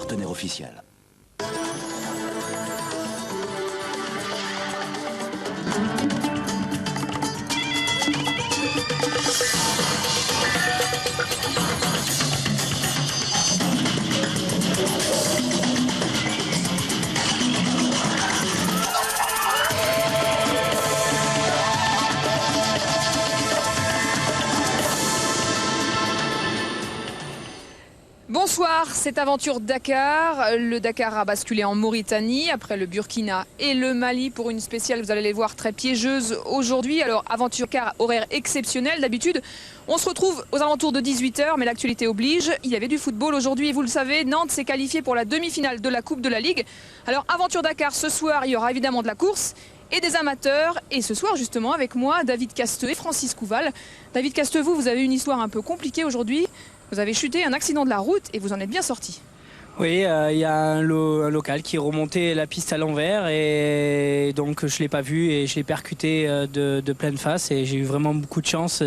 partenaire officiel. Bonsoir, cette aventure Dakar. Le Dakar a basculé en Mauritanie après le Burkina et le Mali pour une spéciale, vous allez les voir, très piégeuse aujourd'hui. Alors, aventure Dakar, horaire exceptionnel. D'habitude, on se retrouve aux alentours de 18 h, mais l'actualité oblige. Il y avait du football aujourd'hui et vous le savez, Nantes s'est qualifié pour la demi-finale de la Coupe de la Ligue. Alors, aventure Dakar, ce soir, il y aura évidemment de la course et des amateurs. Et ce soir, justement, avec moi, David Casteux et Francis Couval. David Casteux, vous avez une histoire un peu compliquée aujourd'hui. Vous avez chuté, un accident de la route et vous en êtes bien sorti. Oui, il y a un local qui remontait la piste à l'envers et donc je ne l'ai pas vu et je l'ai percuté de pleine face et j'ai eu vraiment beaucoup de chance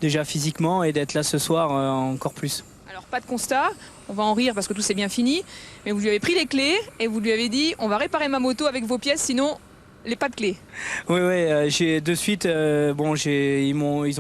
déjà physiquement et d'être là ce soir encore plus. Alors pas de constat, on va en rire parce que tout s'est bien fini, mais vous lui avez pris les clés et vous lui avez dit on va réparer ma moto avec vos pièces sinon pas de clés. Oui, j'ai de suite, ils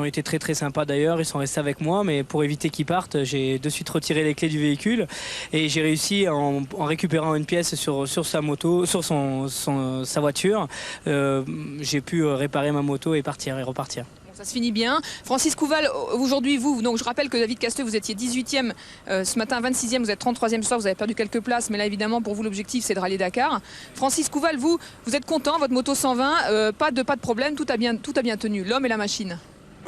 ont été très très sympas d'ailleurs, ils sont restés avec moi, mais pour éviter qu'ils partent, j'ai de suite retiré les clés du véhicule et j'ai réussi en récupérant une pièce sur sa moto, sur sa voiture, j'ai pu réparer ma moto et repartir. Ça se finit bien. Francis Couval, aujourd'hui donc je rappelle que David Casteux, vous étiez 18e ce matin, 26e, vous êtes 33e ce soir, vous avez perdu quelques places, mais là évidemment pour vous l'objectif c'est de rallier Dakar. Francis Couval, vous êtes content, votre moto 120, pas de problème, tout a bien tenu, l'homme et la machine.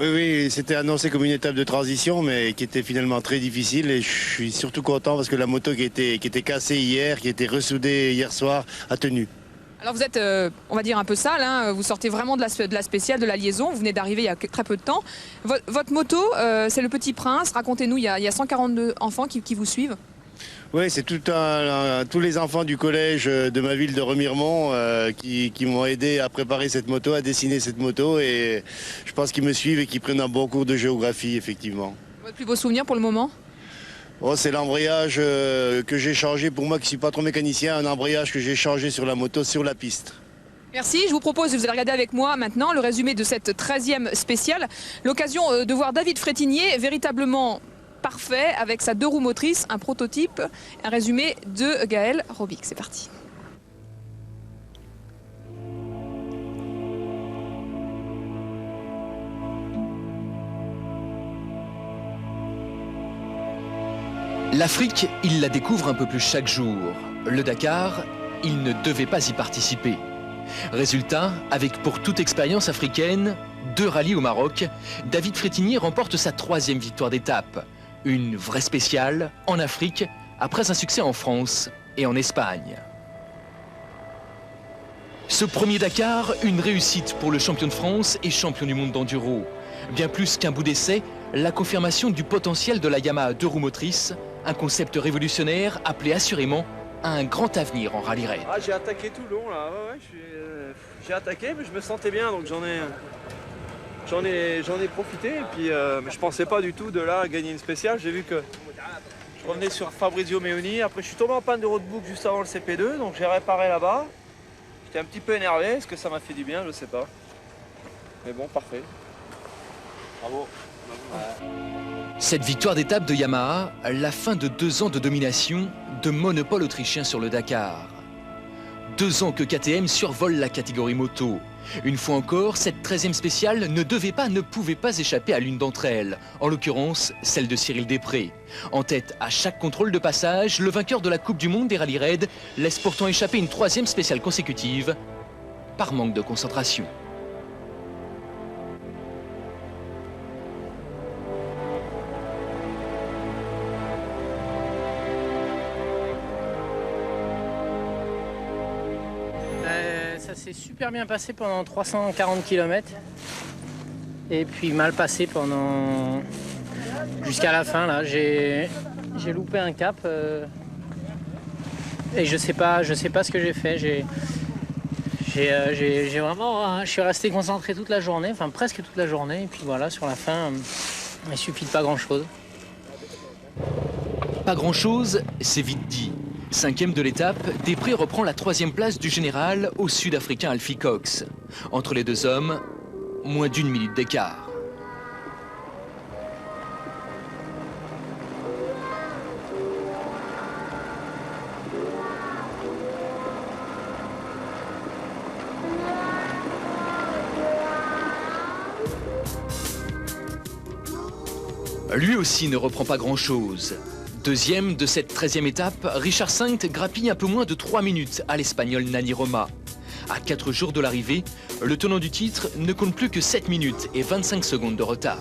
Oui, c'était annoncé comme une étape de transition, mais qui était finalement très difficile. Et je suis surtout content parce que la moto qui était cassée hier, qui était ressoudée hier soir, a tenu. Alors vous êtes, on va dire, un peu sale, hein, vous sortez vraiment de la spéciale, de la liaison, vous venez d'arriver il y a très peu de temps. Votre moto, c'est le Petit Prince, racontez-nous, il y a 142 enfants qui vous suivent. Oui, c'est tous les enfants du collège de ma ville de Remiremont qui m'ont aidé à préparer cette moto, à dessiner cette moto et je pense qu'ils me suivent et qu'ils prennent un bon cours de géographie, effectivement. Votre plus beau souvenir pour le moment ? Oh, c'est l'embrayage que j'ai changé, pour moi qui ne suis pas trop mécanicien, un embrayage que j'ai changé sur la moto, sur la piste. Merci, je vous propose, vous allez regarder avec moi maintenant le résumé de cette 13e spéciale. L'occasion de voir David Frétinier, véritablement parfait, avec sa 2 roues motrices, un prototype, un résumé de Gaël Robic. C'est parti. L'Afrique, il la découvre un peu plus chaque jour. Le Dakar, il ne devait pas y participer. Résultat, avec pour toute expérience africaine, 2 rallyes au Maroc, David Frétinier remporte sa 3e victoire d'étape. Une vraie spéciale en Afrique, après un succès en France et en Espagne. Ce premier Dakar, une réussite pour le champion de France et champion du monde d'enduro. Bien plus qu'un bout d'essai, la confirmation du potentiel de la Yamaha 2 roues motrices, un concept révolutionnaire appelé assurément à un grand avenir en rallye raid. Ah, j'ai attaqué tout le long là, j'ai attaqué mais je me sentais bien donc j'en ai profité et puis mais je pensais pas du tout de là gagner une spéciale. J'ai vu que je revenais sur Fabrizio Meoni, après je suis tombé en panne de roadbook juste avant le CP2 donc j'ai réparé là-bas. J'étais un petit peu énervé, est-ce que ça m'a fait du bien, je sais pas. Mais bon, parfait. Bravo. Cette victoire d'étape de Yamaha, la fin de 2 ans de domination, de monopole autrichien sur le Dakar. 2 ans que KTM survole la catégorie moto. Une fois encore, cette 13e spéciale ne pouvait pas échapper à l'une d'entre elles, en l'occurrence celle de Cyril Després. En tête à chaque contrôle de passage, le vainqueur de la Coupe du Monde des rallye raid laisse pourtant échapper une 3e spéciale consécutive par manque de concentration. Ça s'est super bien passé pendant 340 km et puis mal passé jusqu'à la fin là. J'ai loupé un cap et je sais pas ce que j'ai fait. J'ai vraiment, je suis resté concentré toute la journée, enfin presque toute la journée et puis voilà, sur la fin il suffit de pas grand chose. Pas grand-chose, c'est vite dit. 5e de l'étape, Després reprend la 3e place du général au Sud-Africain Alfie Cox. Entre les deux hommes, moins d'1 minute d'écart. Lui aussi ne reprend pas grand-chose. 2e de cette 13e étape, Richard Sainz grappille un peu moins de 3 minutes à l'Espagnol Nani Roma. À 4 jours de l'arrivée, le tenant du titre ne compte plus que 7 minutes et 25 secondes de retard.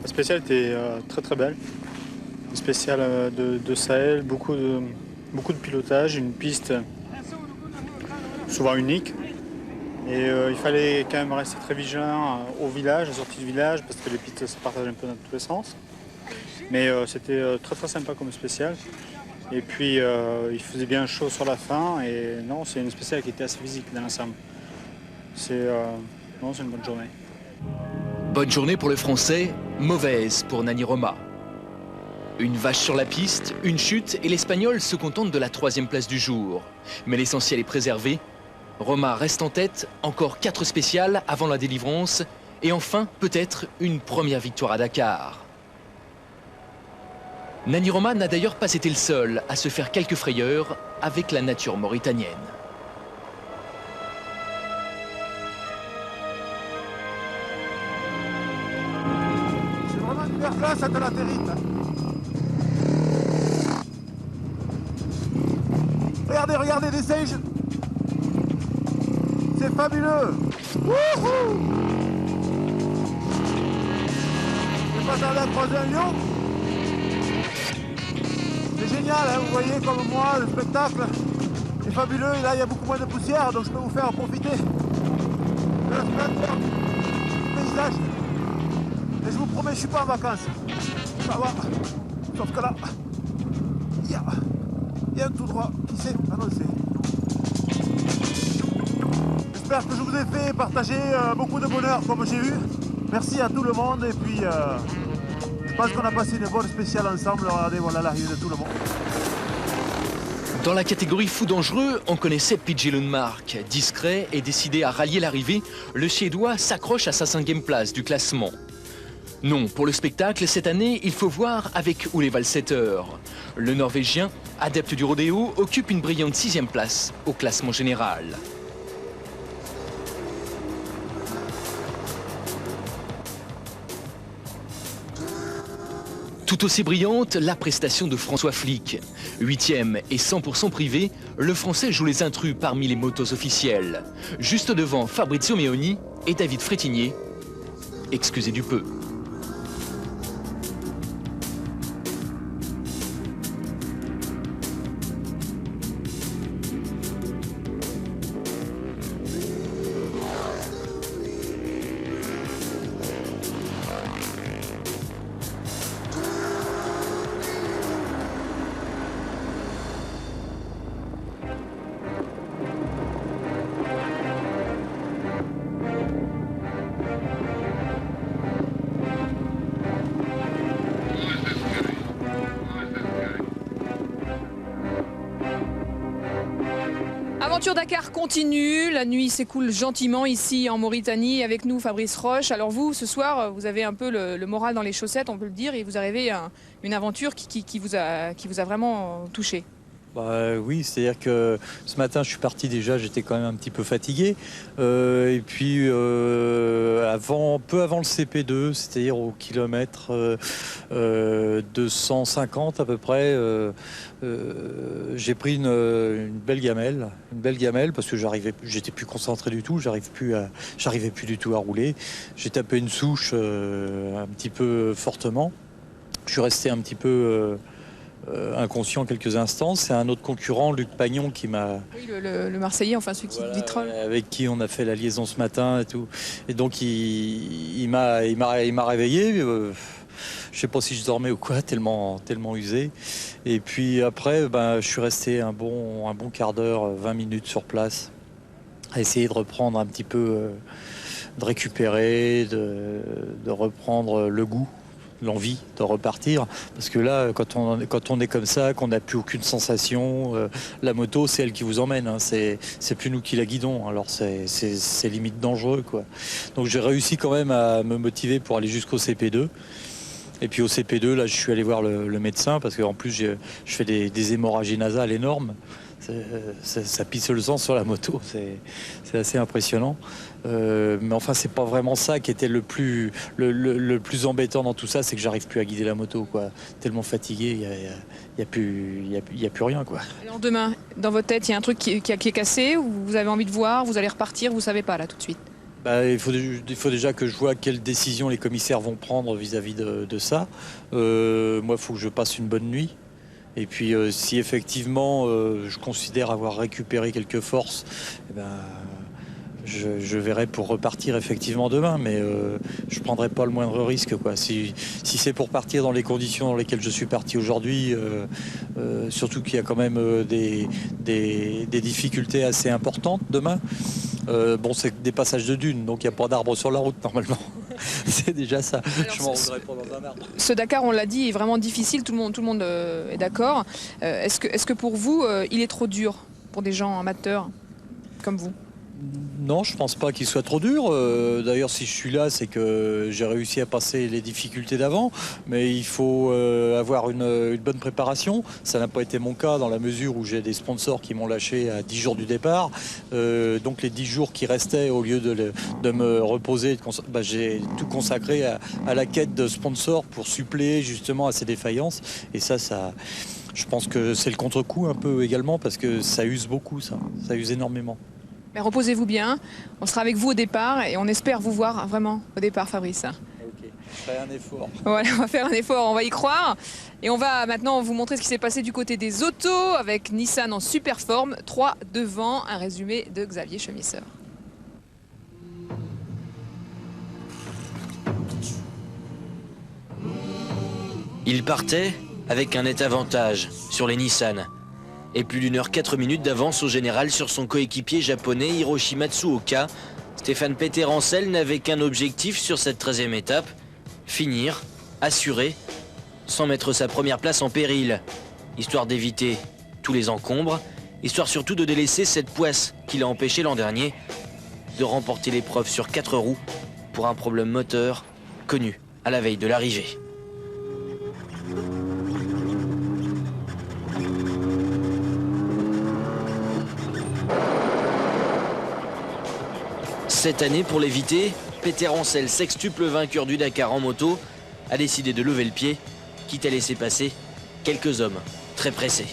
La spéciale était très très belle. Une spéciale de Sahel, beaucoup de pilotage, une piste souvent unique. Et il fallait quand même rester très vigilant au village, à la sortie du village, parce que les pistes se partagent un peu dans tous les sens. Mais c'était très très sympa comme spéciale. Et puis il faisait bien chaud sur la fin. Et non, c'est une spéciale qui était assez physique dans l'ensemble. C'est une bonne journée. Bonne journée pour le Français, mauvaise pour Nani Roma. Une vache sur la piste, une chute et l'Espagnol se contente de la 3e place du jour. Mais l'essentiel est préservé. Roma reste en tête, encore 4 spéciales avant la délivrance et enfin peut-être une première victoire à Dakar. Nani Roma n'a d'ailleurs pas été le seul à se faire quelques frayeurs avec la nature mauritanienne. Là, ça te l'atterrite. Regardez les singes. C'est fabuleux. Wouhou! Je pas tardé à croiser un lion. C'est génial, hein, vous voyez comme moi, le spectacle est fabuleux. Et là, il y a beaucoup moins de poussière, donc je peux vous faire profiter de la splendeur du paysage. Et je vous promets, je ne suis pas en vacances. Ça va. Sauf que là, il y a un tout droit qui s'est annoncé. J'espère que je vous ai fait partager beaucoup de bonheur comme j'ai eu. Merci à tout le monde et puis je pense qu'on a passé une bonne spéciale ensemble. Regardez, voilà l'arrivée de tout le monde. Dans la catégorie fou dangereux, on connaissait PJ Lundmark. Discret et décidé à rallier l'arrivée, le Suédois s'accroche à sa 5e place du classement. Non, pour le spectacle, cette année, il faut voir avec Ole Valsetter. Le Norvégien, adepte du rodéo, occupe une brillante 6e place au classement général. Tout aussi brillante, la prestation de François Flick. 8e et 100% privé, le Français joue les intrus parmi les motos officielles. Juste devant Fabrizio Meoni et David Frétinier. Excusez du peu. L'aventure Dakar continue, la nuit s'écoule gentiment ici en Mauritanie. Avec nous Fabrice Roche. Alors vous, ce soir, vous avez un peu le moral dans les chaussettes, on peut le dire, et vous arrivez à une aventure qui vous a vraiment touché. Bah, oui, c'est-à-dire que ce matin, je suis parti déjà, j'étais quand même un petit peu fatigué. Et puis, peu avant le CP2, c'est-à-dire au kilomètre 250 à peu près, j'ai pris une belle gamelle parce que j'étais plus concentré du tout, j'arrivais plus du tout à rouler. J'ai tapé une souche un petit peu fortement. Je suis resté un petit peu inconscient quelques instants. C'est un autre concurrent, Luc Pagnon, qui m'a... Oui, le Marseillais, enfin celui qui vitrole. Avec qui on a fait la liaison ce matin et tout. Et donc il m'a réveillé. Je sais pas si je dormais ou quoi, tellement usé. Et puis après, je suis resté un bon quart d'heure, 20 minutes sur place, à essayer de reprendre un petit peu, de récupérer, de reprendre le goût, l'envie de repartir. Parce que là, quand on est comme ça, qu'on n'a plus aucune sensation, la moto, c'est elle qui vous emmène. Hein. C'est plus nous qui la guidons. Alors c'est limite dangereux, quoi. Donc j'ai réussi quand même à me motiver pour aller jusqu'au CP2. Et puis au CP2, là, je suis allé voir le médecin parce qu'en plus, je fais des hémorragies nasales énormes. Ça pisse le sang sur la moto, c'est assez impressionnant. Mais enfin, c'est pas vraiment ça qui était le plus embêtant dans tout ça, c'est que j'arrive plus à guider la moto, quoi. Tellement fatigué, il y a plus rien, quoi. Alors demain, dans votre tête, il y a un truc qui est cassé, ou vous avez envie de voir, vous allez repartir, vous savez pas là tout de suite? Il faut déjà que je vois quelles décisions les commissaires vont prendre vis-à-vis de ça. Moi, il faut que je passe une bonne nuit. Et puis, si effectivement, je considère avoir récupéré quelques forces, je verrai pour repartir effectivement demain. Mais je ne prendrai pas le moindre risque, quoi. Si c'est pour partir dans les conditions dans lesquelles je suis parti aujourd'hui, surtout qu'il y a quand même des difficultés assez importantes demain. C'est des passages de dunes, donc il n'y a pas d'arbres sur la route normalement. C'est déjà ça. Alors, je m'en rendrai pas dans un arbre. Ce Dakar, on l'a dit, est vraiment difficile, tout le monde est d'accord. Est-ce que pour vous, il est trop dur pour des gens amateurs comme vous? Non, je pense pas qu'il soit trop dur. D'ailleurs, si je suis là, c'est que j'ai réussi à passer les difficultés d'avant. Mais il faut avoir une bonne préparation. Ça n'a pas été mon cas dans la mesure où j'ai des sponsors qui m'ont lâché à 10 jours du départ. Donc les 10 jours qui restaient, au lieu de me reposer, j'ai tout consacré à la quête de sponsors pour suppléer justement à ces défaillances. Et ça je pense que c'est le contre-coup un peu également parce que ça use beaucoup, ça use énormément. Mais reposez-vous bien, on sera avec vous au départ et on espère vous voir vraiment au départ, Fabrice. Ok, je ferai un effort. Voilà, on va faire un effort, on va y croire. Et on va maintenant vous montrer ce qui s'est passé du côté des autos avec Nissan en super forme, 3 devant, un résumé de Xavier Chemisseur. Il partait avec un net avantage sur les Nissan. Et plus d'1 h 4 minutes d'avance au général sur son coéquipier japonais Hiroshi Matsuoka. Stéphane Peter-Ancel n'avait qu'un objectif sur cette 13e étape, finir, assurer, sans mettre sa première place en péril. Histoire d'éviter tous les encombres, histoire surtout de délaisser cette poisse qui l'a empêché l'an dernier de remporter l'épreuve sur 4 roues pour un problème moteur connu à la veille de l'arrivée. Cette année, pour l'éviter, Peter-Ancel, sextuple vainqueur du Dakar en moto, a décidé de lever le pied, quitte à laisser passer quelques hommes très pressés.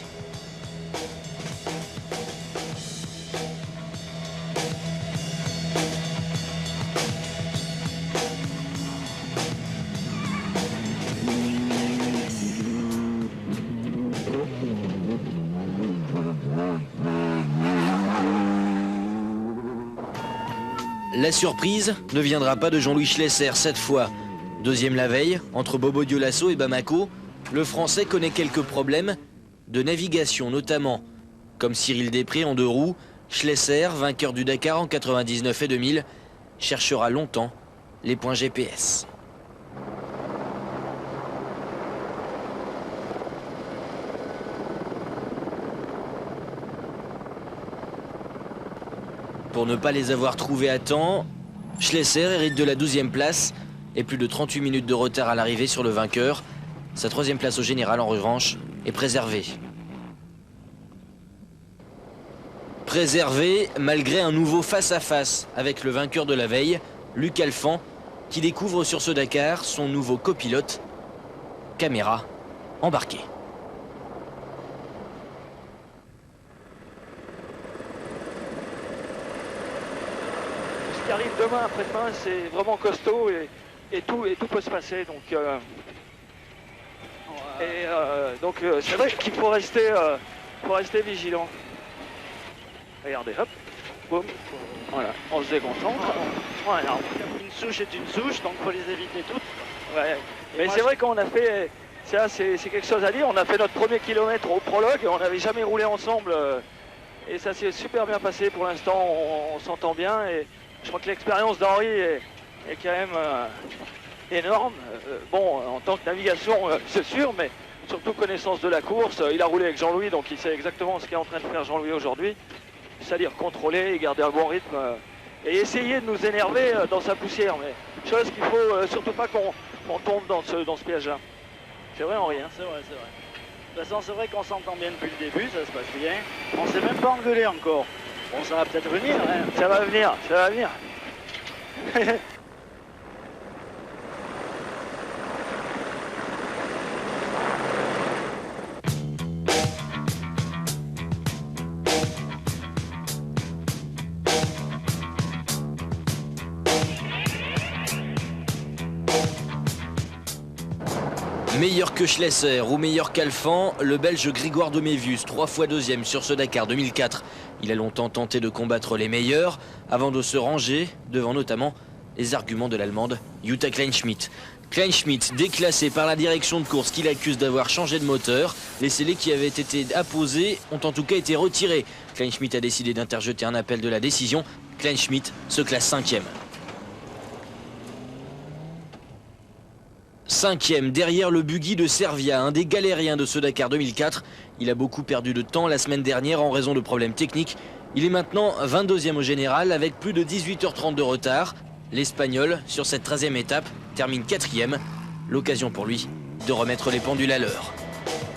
La surprise ne viendra pas de Jean-Louis Schlesser cette fois. Deuxième la veille, entre Bobo Dioulasso et Bamako, le Français connaît quelques problèmes de navigation notamment. Comme Cyril Després en 2 roues, Schlesser, vainqueur du Dakar en 99 et 2000, cherchera longtemps les points GPS. Pour ne pas les avoir trouvés à temps, Schlesser hérite de la 12e place et plus de 38 minutes de retard à l'arrivée sur le vainqueur. Sa 3e place au général, en revanche, est préservée. Préservée malgré un nouveau face-à-face avec le vainqueur de la veille, Luc Alphand, qui découvre sur ce Dakar son nouveau copilote, caméra embarquée. Ce qui arrive demain, après-demain, c'est vraiment costaud et tout peut se passer. Donc, Et donc c'est vrai qu'il faut rester vigilant. Regardez, hop, boum, voilà, on se déconcentre. Voilà. Une souche est une souche, donc il faut les éviter toutes. Ouais. Mais c'est vrai qu'on a fait, c'est quelque chose à dire, on a fait notre premier kilomètre au prologue et on n'avait jamais roulé ensemble. Et ça s'est super bien passé pour l'instant, on s'entend bien. Et je crois que l'expérience d'Henri est quand même énorme. Bon, en tant que navigation, c'est sûr, mais surtout connaissance de la course. Il a roulé avec Jean-Louis, donc il sait exactement ce qu'est en train de faire Jean-Louis aujourd'hui. C'est-à-dire contrôler, garder un bon rythme et essayer de nous énerver dans sa poussière. Mais chose qu'il faut surtout pas qu'on tombe dans ce piège-là. C'est vrai, Henri, hein? C'est vrai, c'est vrai. De toute façon, c'est vrai qu'on s'entend bien depuis le début, ça se passe bien. On s'est même pas engueulé encore. Bon, ça va peut-être venir, hein. Ça va venir, ça va venir. Meilleur que Schlesser ou meilleur qu'Alphand, le Belge Grégoire de Mévius, 3 fois deuxième sur ce Dakar 2004. Il a longtemps tenté de combattre les meilleurs avant de se ranger devant notamment les arguments de l'Allemande Jutta Kleinschmidt. Kleinschmidt, déclassé par la direction de course qui l'accuse d'avoir changé de moteur. Les scellés qui avaient été apposés ont en tout cas été retirés. Kleinschmidt a décidé d'interjeter un appel de la décision. Kleinschmidt se classe 5e. 5e derrière le buggy de Servia, un des galériens de ce Dakar 2004. Il a beaucoup perdu de temps la semaine dernière en raison de problèmes techniques. Il est maintenant 22e au général avec plus de 18h30 de retard. L'Espagnol, sur cette 13e étape, termine 4e. L'occasion pour lui de remettre les pendules à l'heure.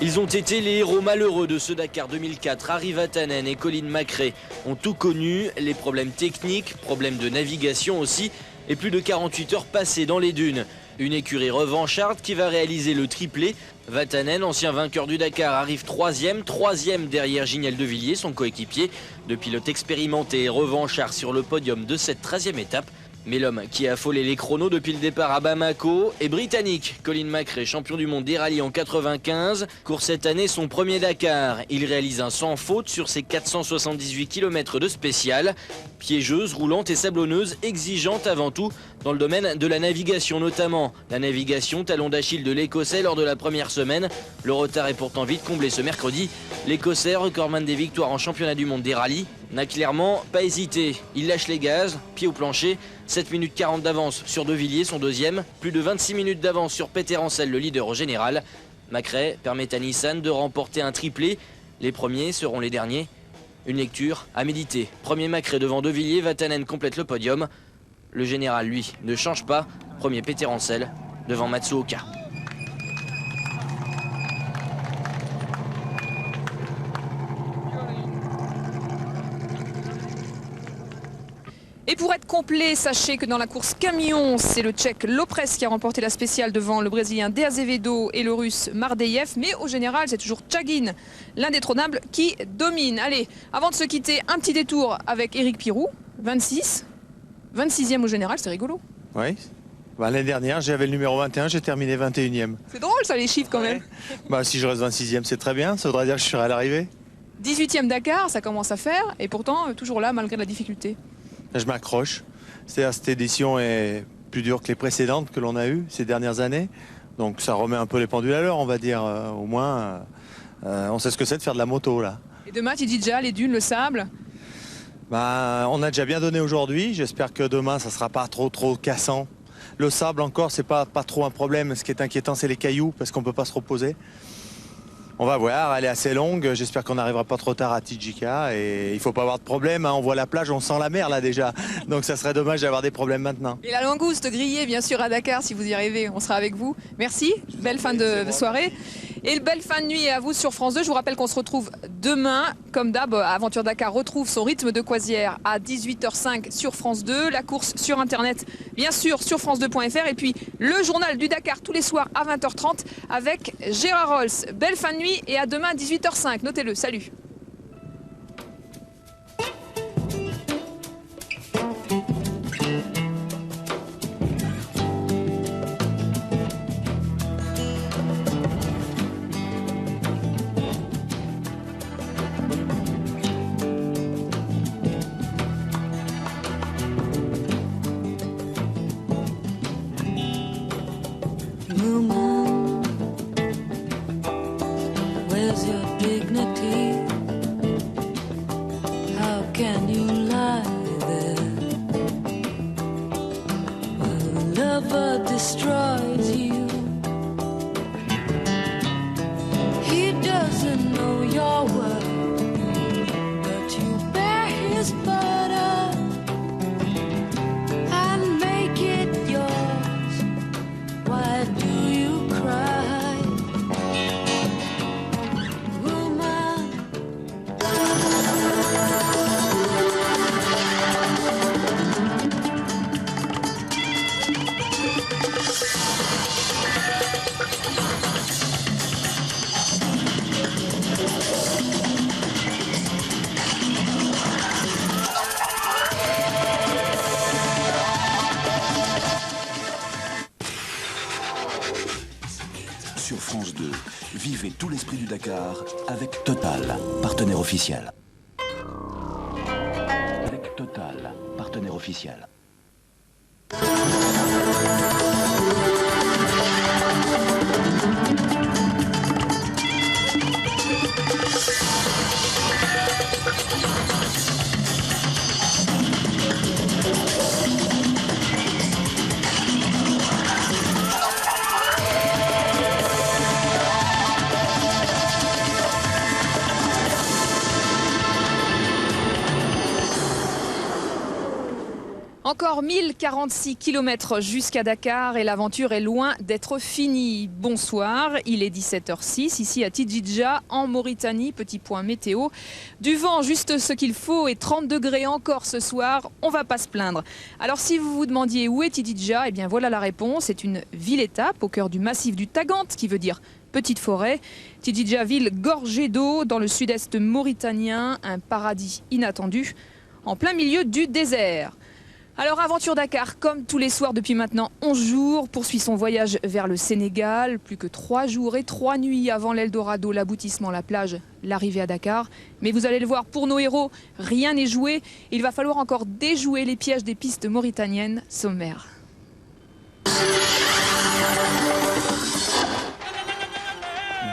Ils ont été les héros malheureux de ce Dakar 2004. Harry Vatanen et Colin McRae ont tout connu. Les problèmes techniques, problèmes de navigation aussi. Et plus de 48 heures passées dans les dunes. Une écurie revancharde qui va réaliser le triplé. Vatanen, ancien vainqueur du Dakar, arrive 3e derrière Giniel de Villiers, son coéquipier. De pilote expérimenté et revanchard sur le podium de cette 13e étape. Mais l'homme qui a affolé les chronos depuis le départ à Bamako est britannique. Colin McRae, champion du monde des rallyes en 95, court cette année son premier Dakar. Il réalise un sans faute sur ses 478 km de spécial. Piégeuse, roulante et sablonneuse, exigeante avant tout dans le domaine de la navigation notamment. La navigation, talon d'Achille de l'Écossais lors de la première semaine. Le retard est pourtant vite comblé ce mercredi. L'Écossais, recordman des victoires en championnat du monde des rallyes, n'a clairement pas hésité. Il lâche les gaz, pied au plancher. 7 minutes 40 d'avance sur De Villiers, son deuxième. Plus de 26 minutes d'avance sur Peter Ancel, le leader au général. McRae permet à Nissan de remporter un triplé. Les premiers seront les derniers. Une lecture à méditer. Premier McRae devant De Villiers, Vatanen complète le podium. Le général, lui, ne change pas. Premier Peter Ancel devant Matsuoka. Et pour être complet, sachez que dans la course camion, c'est le Tchèque Lopres qui a remporté la spéciale devant le Brésilien De Azevedo et le Russe Mardeyev. Mais au général, c'est toujours Tchagin, l'indétrônable, qui domine. Allez, avant de se quitter, un petit détour avec Éric Pirou, 26. 26e au général, c'est rigolo. Oui. L'année dernière, j'avais le numéro 21, j'ai terminé 21e. C'est drôle ça, les chiffres quand même. Si je reste 26e, c'est très bien. Ça voudrait dire que je serai à l'arrivée. 18e Dakar, ça commence à faire. Et pourtant, toujours là, malgré la difficulté. Je m'accroche. C'est-à-dire cette édition est plus dure que les précédentes que l'on a eues ces dernières années. Donc ça remet un peu les pendules à l'heure, on va dire. Au moins, on sait ce que c'est de faire de la moto là. Et demain, tu dis déjà les dunes, le sable. On a déjà bien donné aujourd'hui. J'espère que demain, ça sera pas trop cassant. Le sable encore, c'est pas trop un problème. Ce qui est inquiétant, c'est les cailloux parce qu'on peut pas se reposer. On va voir, elle est assez longue, j'espère qu'on n'arrivera pas trop tard à Tijika et il faut pas avoir de problème, hein. On voit la plage, on sent la mer là déjà, donc ça serait dommage d'avoir des problèmes maintenant. Et la langouste grillée bien sûr à Dakar, si vous y arrivez, on sera avec vous. Merci, belle fin de soirée. Et belle fin de nuit à vous sur France 2. Je vous rappelle qu'on se retrouve demain. Comme d'hab, Aventure Dakar retrouve son rythme de croisière à 18h05 sur France 2. La course sur Internet, bien sûr, sur France2.fr. Et puis le journal du Dakar tous les soirs à 20h30 avec Gérard Rolls. Belle fin de nuit et à demain à 18h05. Notez-le. Salut. is your dignity? How can you lie there? Well, the lover destroys you. He doesn't know your word, but you bear his burden and make it yours. Why do you cry, woman? Sur France 2, vivez tout l'esprit du Dakar avec Total, partenaire officiel. Avec Total, partenaire officiel. Encore 1046 km jusqu'à Dakar et l'aventure est loin d'être finie. Bonsoir, il est 17h06 ici à Tidjidja en Mauritanie. Petit point météo. Du vent, juste ce qu'il faut et 30 degrés encore ce soir. On va pas se plaindre. Alors si vous vous demandiez où est Tidjidja, eh bien voilà la réponse. C'est une ville-étape au cœur du massif du Tagant, qui veut dire petite forêt. Tidjidja, ville gorgée d'eau dans le sud-est mauritanien. Un paradis inattendu en plein milieu du désert. Alors Aventure Dakar, comme tous les soirs depuis maintenant 11 jours, poursuit son voyage vers le Sénégal. Plus que 3 jours et 3 nuits avant l'Eldorado, l'aboutissement, la plage, l'arrivée à Dakar. Mais vous allez le voir, pour nos héros, rien n'est joué. Il va falloir encore déjouer les pièges des pistes mauritaniennes sommaires.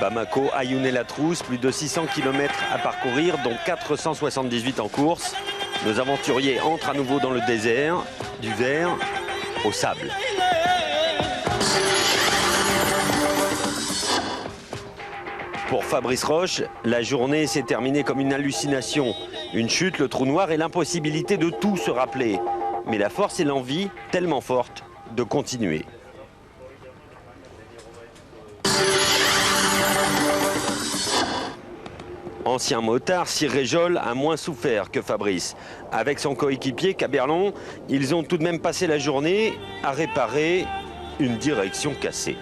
Bamako, Ayoun et La Trousse, plus de 600 km à parcourir, dont 478 en course. Nos aventuriers entrent à nouveau dans le désert, du vert au sable. Pour Fabrice Roche, la journée s'est terminée comme une hallucination. Une chute, le trou noir et l'impossibilité de tout se rappeler. Mais la force et l'envie, tellement fortes, de continuer. Ancien motard, Sir Réjol a moins souffert que Fabrice. Avec son coéquipier Caberlon, ils ont tout de même passé la journée à réparer une direction cassée.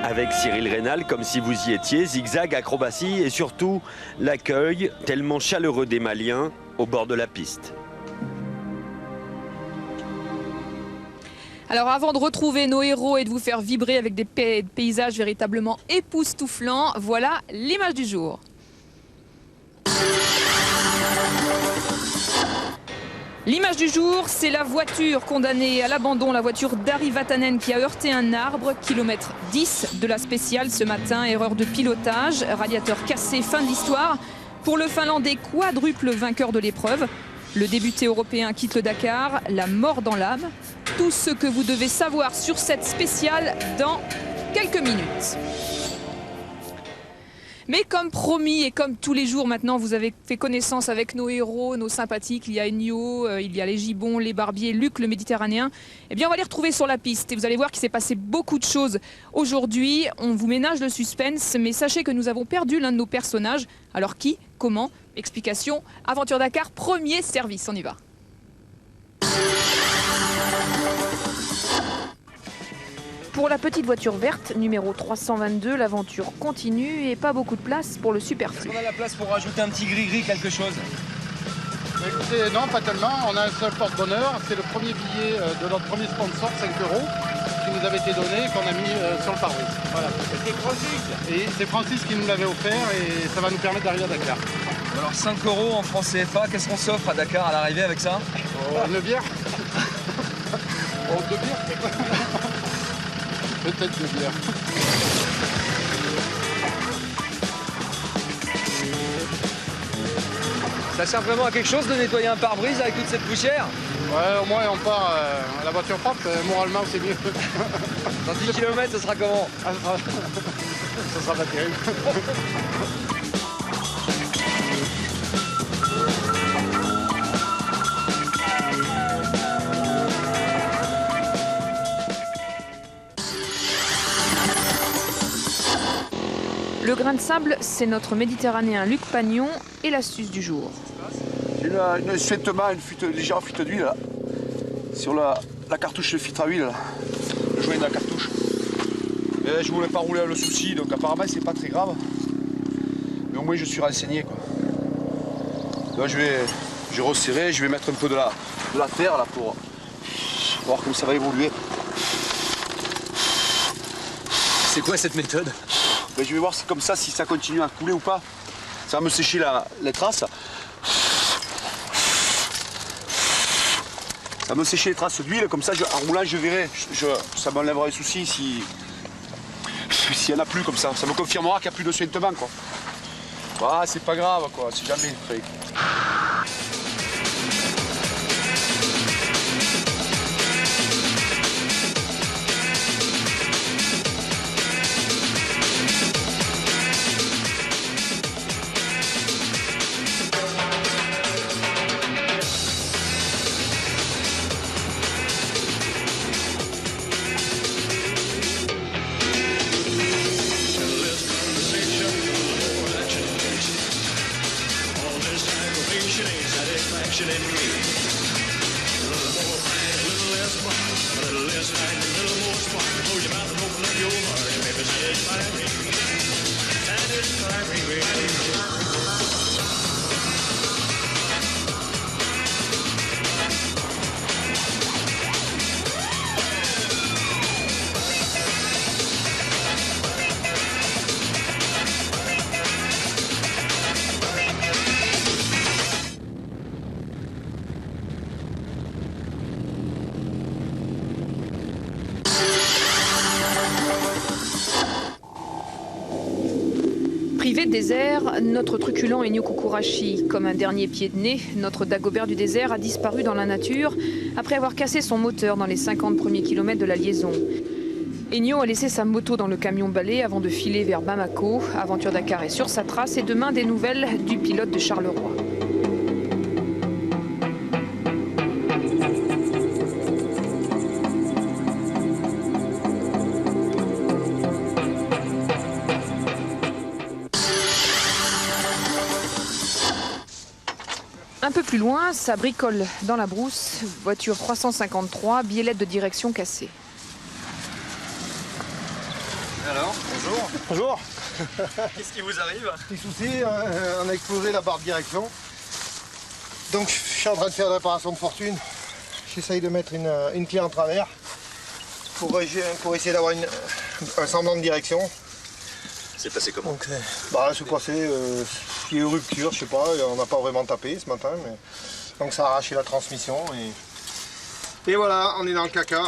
Avec Cyril Rénal, comme si vous y étiez, zigzag, acrobatie et surtout l'accueil tellement chaleureux des Maliens au bord de la piste. Alors avant de retrouver nos héros et de vous faire vibrer avec des paysages véritablement époustouflants, voilà l'image du jour. L'image du jour, c'est la voiture condamnée à l'abandon, la voiture d'Ari Vatanen qui a heurté un arbre, kilomètre 10 de la spéciale ce matin, erreur de pilotage, radiateur cassé, fin de l'histoire. Pour le Finlandais quadruple vainqueur de l'épreuve, le débuté européen quitte le Dakar, la mort dans l'âme. Tout ce que vous devez savoir sur cette spéciale dans quelques minutes. Mais comme promis et comme tous les jours maintenant, vous avez fait connaissance avec nos héros, nos sympathiques. Il y a Ennio, il y a les Gibbons, les Barbier, Luc le Méditerranéen. Eh bien, on va les retrouver sur la piste et vous allez voir qu'il s'est passé beaucoup de choses aujourd'hui. On vous ménage le suspense, mais sachez que nous avons perdu l'un de nos personnages. Alors qui, comment? Explication, Aventure Dakar, premier service, on y va. Pour la petite voiture verte, numéro 322, l'aventure continue et pas beaucoup de place pour le superflu. Est-ce qu'on a la place pour rajouter un petit gris-gris, quelque chose? Écoutez, non, pas tellement. On a un seul porte-bonheur. C'est le premier billet de notre premier sponsor, 5 €, qui nous avait été donné et qu'on a mis sur le pare-brise. Voilà. C'est Francis. Et c'est Francis qui nous l'avait offert et ça va nous permettre d'arriver à Dakar. Alors 5 € en francs CFA, qu'est-ce qu'on s'offre à Dakar à l'arrivée avec ça? Une bière. Deux bières. Peut-être de bière. Ça sert vraiment à quelque chose de nettoyer un pare-brise avec toute cette poussière? Ouais, au moins on part à la voiture propre, moralement c'est mieux. Dans 10 km, ce sera comment? Ça sera pas terrible. Le grain de sable, c'est notre méditerranéen Luc Pagnon et l'astuce du jour. J'ai une suintement, une légère fuite d'huile là, sur la cartouche de filtre à huile, là, le joint de la cartouche. Et je voulais pas rouler le souci, donc apparemment c'est pas très grave. Mais au moins je suis renseigné quoi. Là je vais resserrer, je vais mettre un peu de la terre là pour voir comment ça va évoluer. C'est quoi cette méthode? Ben, je vais voir si comme ça, si ça continue à couler ou pas. Ça va me sécher les traces. Ça va me sécher les traces d'huile, comme ça en roulant je verrai. Ça m'enlèvera les soucis s'il n'y en a plus comme ça. Ça me confirmera qu'il n'y a plus de suintement quoi. Ah, c'est pas grave quoi, c'est jamais. Privé de désert, notre truculent Ennio Kukourachi, comme un dernier pied de nez, notre Dagobert du désert a disparu dans la nature après avoir cassé son moteur dans les 50 premiers kilomètres de la liaison. Ennio a laissé sa moto dans le camion balai avant de filer vers Bamako. Aventure Dakar est sur sa trace et demain des nouvelles du pilote de Charleroi. Un peu plus loin, ça bricole dans la brousse. Voiture 353, biellette de direction cassée. Alors, bonjour. Bonjour. Qu'est-ce qui vous arrive? Petit souci, on a explosé la barre de direction. Donc je suis en train de faire une réparation de fortune. J'essaye de mettre une clé en travers pour essayer d'avoir un semblant de direction. C'est passé comment? Donc c'est passé, il y a eu rupture, je sais pas, on n'a pas vraiment tapé ce matin, mais donc ça a arraché la transmission et voilà, on est dans le caca.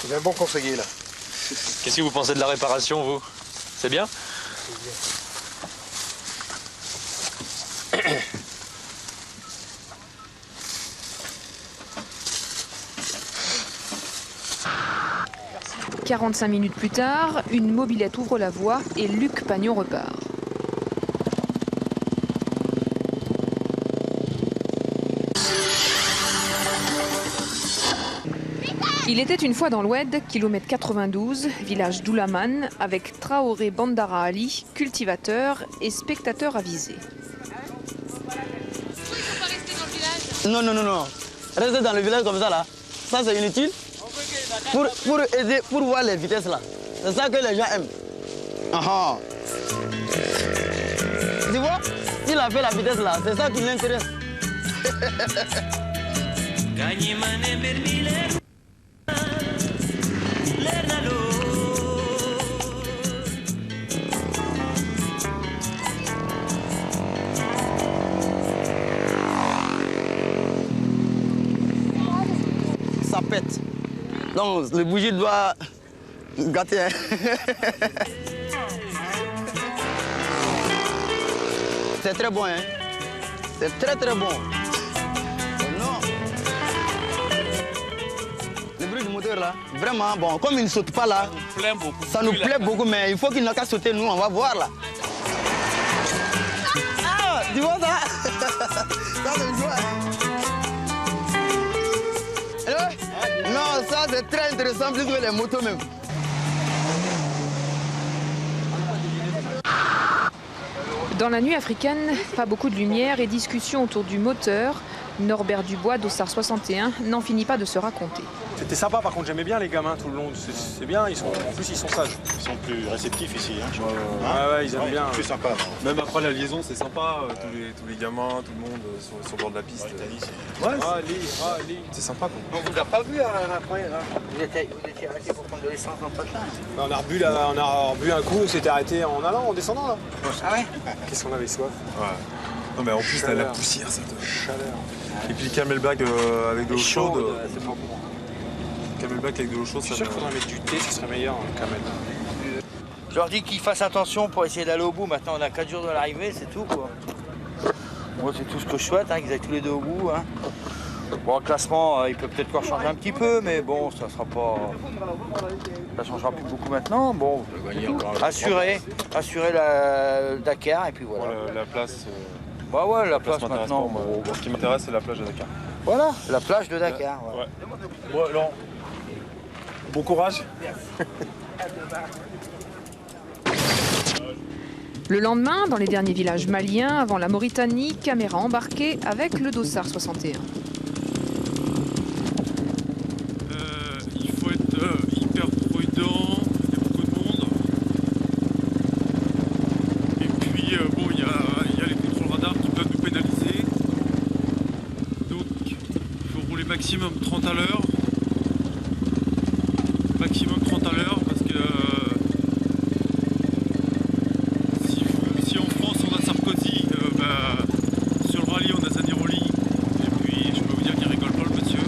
C'est un bon conseiller là. Qu'est-ce que vous pensez de la réparation, vous? C'est bien? C'est bien. 45 minutes plus tard, une mobilette ouvre la voie et Luc Pagnon repart. Il était une fois dans l'Oued, kilomètre 92, village d'Oulaman, avec Traoré Bandara Ali, cultivateur et spectateur avisé. Non, non, non, non. Restez dans le village comme ça là. Ça c'est inutile. Pour aider, pour voir les vitesses là. C'est ça que les gens aiment. Ah. Tu vois, il a fait la vitesse là, c'est ça qui l'intéresse. pète. Donc le bougie doit gâter. Hein. C'est très bon, hein. C'est très très bon. Non. Le bruit du moteur là, vraiment bon. Comme il ne saute pas là, ça nous plaît beaucoup, mais il faut qu'il n'a qu'à sauter, nous on va voir là. Ah, tu vois ça? Ça c'est joie. Non, ça c'est très intéressant, plus que les motos même. Dans la nuit africaine, pas beaucoup de lumière et discussion autour du moteur. Norbert Dubois, Dossard 61, n'en finit pas de se raconter. C'était sympa, par contre j'aimais bien les gamins tout le long, c'est bien, en plus ils sont sages. Ils sont plus réceptifs ici. Hein, ouais, ils aiment bien. Plus sympa. Même après la liaison, c'est sympa, tous les gamins, tout le monde sur le bord de la piste. Ouais, c'est sympa. On vous a pas vu après, là. Vous étiez arrêté pour prendre de l'essence dans le patelin. On a rebu un coup, on s'était arrêté en allant, en descendant là. Ah ouais? Qu'est-ce qu'on avait soif. Ouais. Non mais en plus t'as la poussière, ça te chaleur. Et puis le camelback avec de l'eau chaude. C'est pas bon. Camelback avec de l'eau chaude, je suis sûr qu'il faudrait mettre du thé, ce serait meilleur, le camel. Je leur dis qu'ils fassent attention pour essayer d'aller au bout. Maintenant, on a 4 jours de l'arrivée, c'est tout, quoi. Moi, c'est tout ce que je souhaite, hein, qu'ils aillent tous les deux au bout. Hein. Bon, le classement, il peut peut-être encore changer un petit peu, mais bon, ça sera pas... Ça changera plus beaucoup maintenant. Bon, assurer le Dakar, et puis voilà. La place... Bah ouais, la place maintenant. Ce qui m'intéresse, c'est la plage de Dakar. Voilà, la plage de Dakar. Ouais. Bon, alors, bon courage. Le lendemain, dans les derniers villages maliens, avant la Mauritanie, caméra embarquée avec le Dossard 61. Il faut être hyper prudent, il y a beaucoup de monde. Et puis, bon, il y a les contrôles radars qui peuvent nous pénaliser. Donc, il faut rouler maximum 30 à l'heure. Maximum 30 à l'heure, parce que si en France on a Sarkozy, sur le rallye on a Zaniroli, et puis je peux vous dire qu'il rigole pas le monsieur.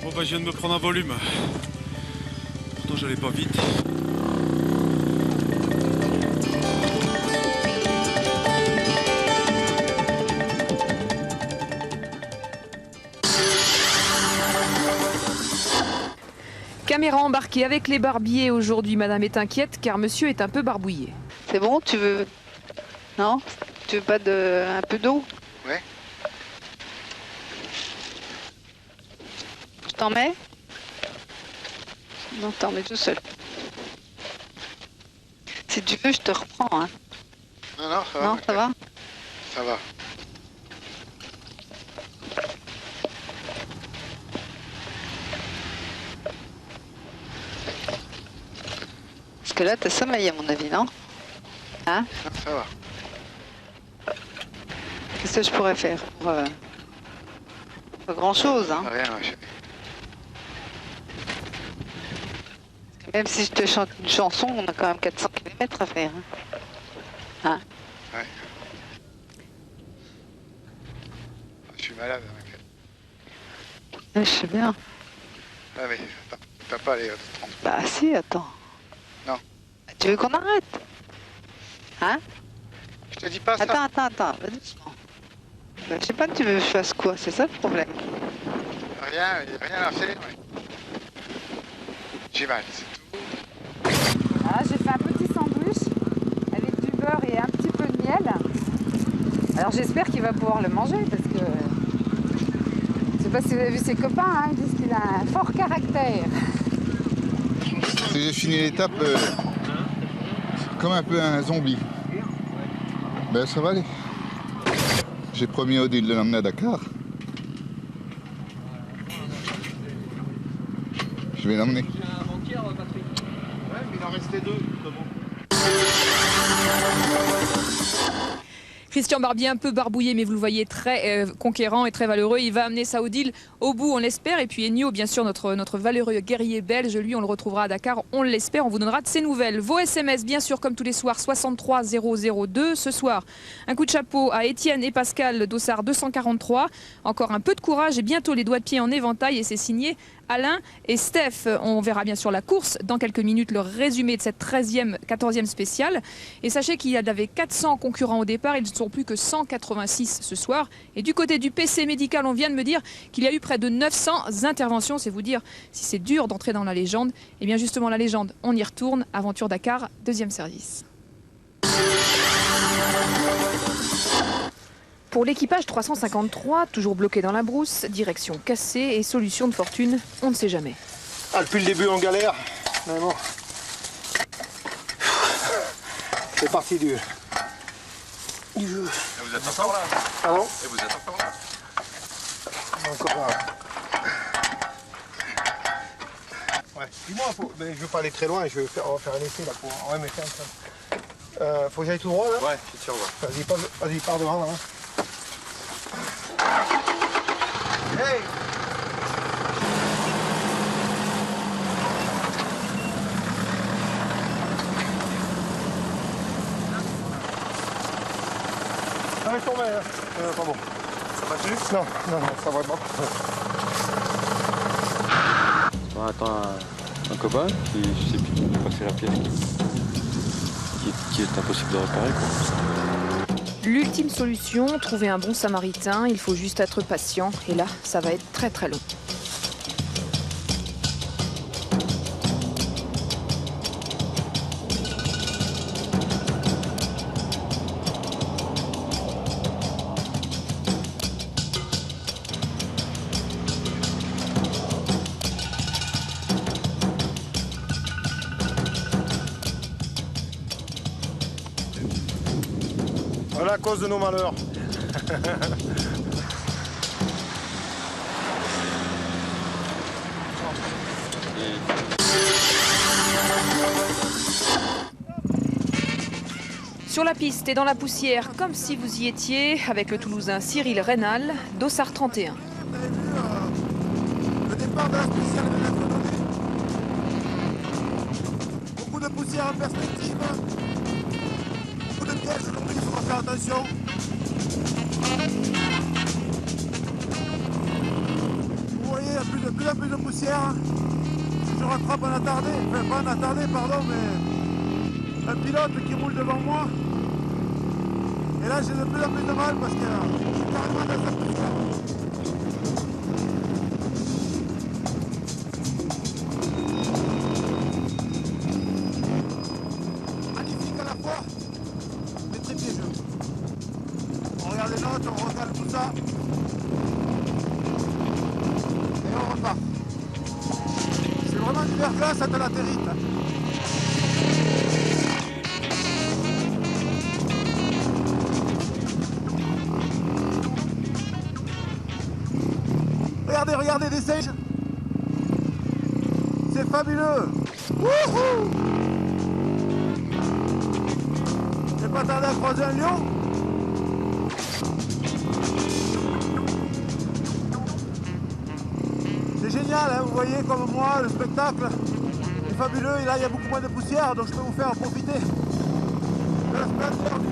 Bon bah je viens de me prendre un volume, pourtant j'allais pas vite. Caméra embarquée avec les barbiers aujourd'hui. Madame est inquiète car monsieur est un peu barbouillé. C'est bon, tu veux... Non? Tu veux pas un peu d'eau? Ouais. Je t'en mets? Non, t'en mets tout seul. Si tu veux, je te reprends. Hein. Non, ça va. Non, ça va? Ça va. Parce que là, t'as sommeil à mon avis, non? Hein? Non, ça va. Qu'est-ce que je pourrais faire pour, pas grand-chose, hein? Rien, ma chérie. Même si je te chante une chanson, on a quand même 400 km à faire. Hein? Ouais. Je suis malade, mec. Je sais bien. Ah mais t'as pas les 30. Bah si, attends. Non. Tu veux qu'on arrête? Hein? Je te dis pas ça. Attends, va doucement. Bah, je sais pas que tu veux que je fasse quoi, c'est ça le problème. Rien à faire, ouais. J'ai mal, c'est tout. Ah, j'ai fait un petit sandwich avec du beurre et un petit peu de miel. Alors j'espère qu'il va pouvoir le manger parce que... Je sais pas si vous avez vu ses copains, hein, ils disent qu'il a un fort caractère. J'ai fini l'étape comme un peu un zombie. Ben ça va aller. J'ai promis à Odile de l'emmener à Dakar. Je vais l'emmener. Ouais, mais il en restait 2, notamment. Christian Barbier, un peu barbouillé, mais vous le voyez très conquérant et très valeureux. Il va amener sa Odile au bout, on l'espère. Et puis Ennio, bien sûr, notre valeureux guerrier belge, lui, on le retrouvera à Dakar, on l'espère. On vous donnera de ses nouvelles. Vos SMS, bien sûr, comme tous les soirs, 63 002. Ce soir, un coup de chapeau à Étienne et Pascal, Dossard 243. Encore un peu de courage et bientôt les doigts de pied en éventail. Et c'est signé Alain et Steph. On verra bien sûr la course dans quelques minutes, le résumé de cette 14e spéciale. Et sachez qu'il y avait 400 concurrents au départ, ils ne sont plus que 186 ce soir. Et du côté du PC médical, on vient de me dire qu'il y a eu près de 900 interventions. C'est vous dire si c'est dur d'entrer dans la légende. Et bien justement la légende, on y retourne. Aventure Dakar, deuxième service. Pour l'équipage 353, toujours bloqué dans la brousse, direction cassée et solution de fortune, on ne sait jamais. Ah, depuis le début on galère, mais bon. C'est parti du jeu. Et vous êtes encore là? Pardon? Et vous êtes encore là? Encore là. Ouais. Dis-moi, mais je veux pas aller très loin, on va faire un essai là pour. Ouais, mais tiens, faut que j'aille tout droit là? Ouais, je tire droit. Vas-y, pars devant là. Hey! Ah, je tombais, pas bon. Ça va plus? Non, ça va pas. On attend un copain qui, je sais plus, je crois que c'est la pièce qui est impossible de réparer, quoi. L'ultime solution, trouver un bon samaritain, il faut juste être patient. Et là, ça va être très très long. Voilà la cause de nos malheurs. Sur la piste et dans la poussière, comme si vous y étiez, avec le Toulousain Cyril Reynal, Dossard 31. Le départ de la spéciale de la Colonie. Beaucoup de poussière en perspective. Beaucoup de pièges aujourd'hui, il faudra faire attention. Vous voyez, il y a de plus en plus de poussière. Si je rattrape un attardé, enfin pas un attardé, pardon, mais un pilote qui roule devant moi. Et là, j'ai de plus en plus de mal parce que je suis carrément dans cette poussière. Magnifique à la fois, mais très piégeux. On regarde les notes, on regarde tout ça. Et on repart. C'est vraiment du verglas à de la terrible. Regardez des singes. C'est fabuleux. Wouhou! J'ai pas tardé à croiser un lion. C'est génial, hein, vous voyez comme moi, le spectacle est fabuleux et là il y a beaucoup moins de poussière, donc je peux vous faire profiter de la splendeur du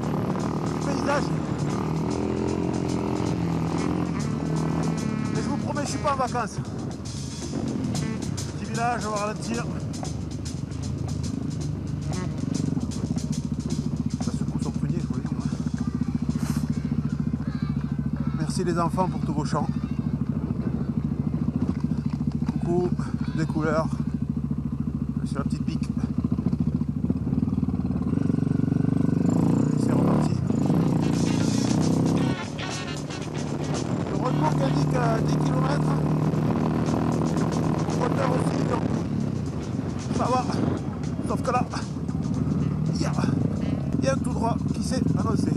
paysage. Mais je vous promets, je suis pas en vacances. Petit village, on va ralentir. Ça secoue son prunier, je vous le dis. Merci les enfants pour tous vos chants. Beaucoup de couleurs sur la petite pique. C'est reparti. Le retour qui indique 10 km. Moteur aussi, donc ça va. Sauf que là, il y a un tout droit qui s'est annoncé.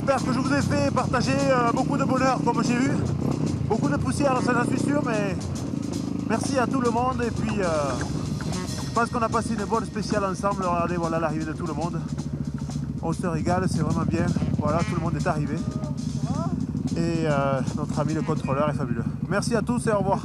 j'espère que je vous ai fait partager beaucoup de bonheur comme j'ai eu. Beaucoup de poussière, ça j'en suis sûr, mais merci à tout le monde. Et puis, je pense qu'on a passé une bonne spéciale ensemble. Regardez, voilà l'arrivée de tout le monde. On se régale, c'est vraiment bien. Voilà, tout le monde est arrivé. Et notre ami le contrôleur est fabuleux. Merci à tous et au revoir.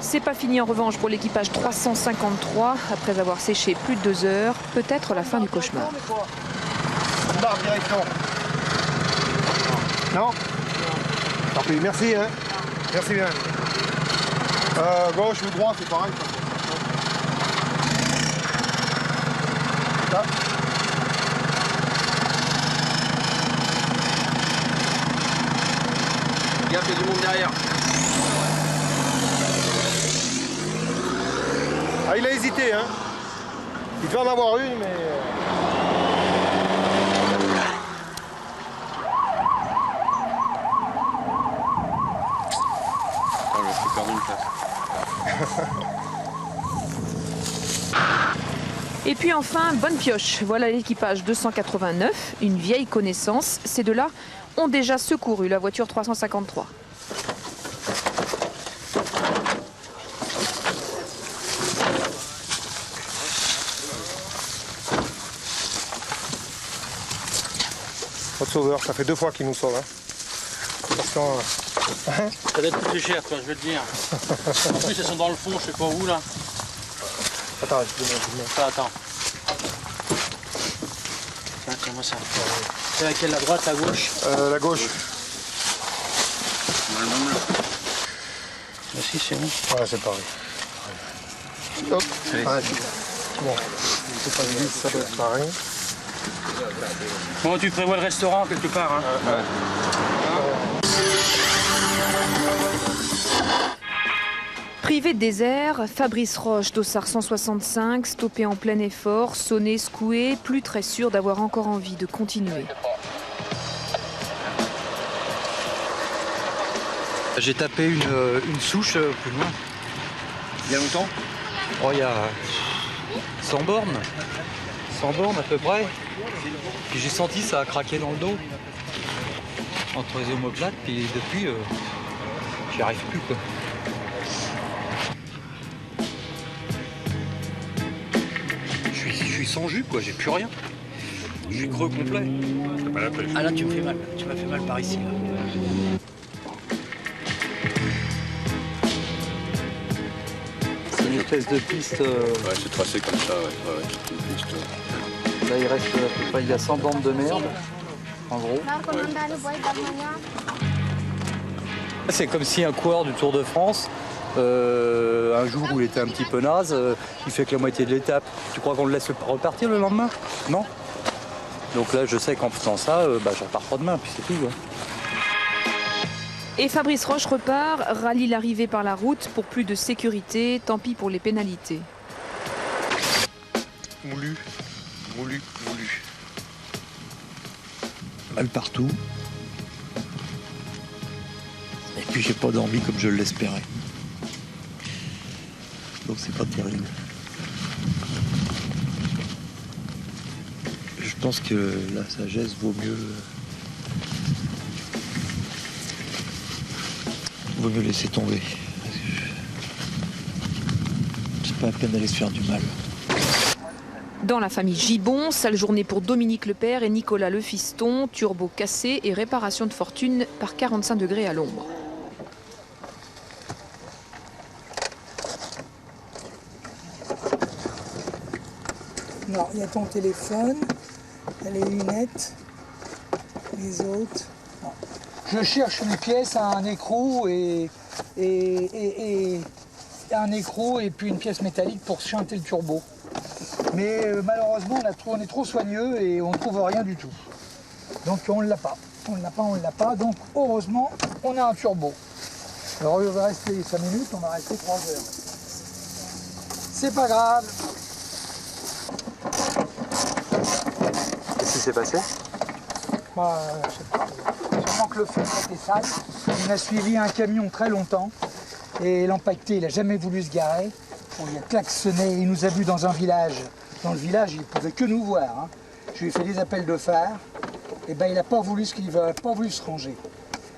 C'est pas fini en revanche pour l'équipage 353. Après avoir séché plus de 2 heures, peut-être la fin du cauchemar. Barre direction. Non. Tant pis, merci. Hein. Merci bien. Gauche ou droite, c'est pareil. Là. Gaffe, il y a du monde derrière. Ah, il a hésité, hein. Il devait en avoir une, mais... Attends, je vais perdre une place. Et puis enfin, bonne pioche. Voilà l'équipage 289, une vieille connaissance. Ces deux-là ont déjà secouru la voiture 353. Notre sauveur, ça fait 2 fois qu'il nous sauve. Hein. Attention. Ça va être coûté cher, quoi, je vais te dire. En plus, elles sont dans le fond, je sais pas où, là. Attends, je te mets. Attends. Tiens, tiens-moi ça. C'est laquelle, la droite, la gauche? La gauche. Merci, c'est bon. Ouais, c'est pareil. Hop. Allez. Ah, bon. C'est pas vite, ça doit être pareil. Bon, tu prévois le restaurant quelque part, hein? Ouais. Privé de désert, Fabrice Roche, Dossard 165, stoppé en plein effort, sonné, secoué, plus très sûr d'avoir encore envie de continuer. J'ai tapé une souche plus loin. Il y a longtemps? Oh, il y a 100 bornes. 100 bornes à peu près. Puis j'ai senti ça a craqué dans le dos. Entre les omoplates, puis depuis, j'y arrive plus, quoi. Je suis sans jus, quoi, j'ai plus rien. Je suis creux complet. Ah là, tu me fais mal. Tu m'as fait mal par ici, là. C'est une espèce de piste. Ouais, c'est tracé comme ça, ouais. Une piste. Là, il reste à peu près, il y a 100 bornes de merde, en gros. C'est comme si un coureur du Tour de France, un jour où il était un petit peu naze, il fait que la moitié de l'étape. Tu crois qu'on le laisse repartir le lendemain? Non. Donc là, je sais qu'en faisant ça, je repars pas demain, puis c'est tout. Hein. Et Fabrice Roche repart, rallie l'arrivée par la route pour plus de sécurité, tant pis pour les pénalités. Moulu. Moulu. Mal partout. Et puis j'ai pas dormi comme je l'espérais. Donc c'est pas terrible. Je pense que la sagesse vaut mieux laisser tomber. C'est pas la peine d'aller se faire du mal. Dans la famille Gibon, sale journée pour Dominique le père et Nicolas le fiston, turbo cassé et réparation de fortune par 45 degrés à l'ombre. Non, il y a ton téléphone, il y a les lunettes, les autres. Non. Je cherche une pièce à un écrou et un écrou et puis une pièce métallique pour chanter le turbo. Mais malheureusement, on est trop soigneux et on ne trouve rien du tout. Donc on ne l'a pas. On ne l'a pas. Donc heureusement, on a un turbo. Alors au lieu de rester 5 minutes, on va rester 3 heures. C'est pas grave. Qu'est-ce qui s'est passé? Bah, je sais pas. Sûrement que le feu était sale. On a suivi un camion très longtemps et l'empaqueté, il n'a jamais voulu se garer. Il a klaxonné, il nous a vus dans un village. Dans le village, il ne pouvait que nous voir. Hein. Je lui ai fait des appels de phare. Et ben, il n'a pas voulu se ranger.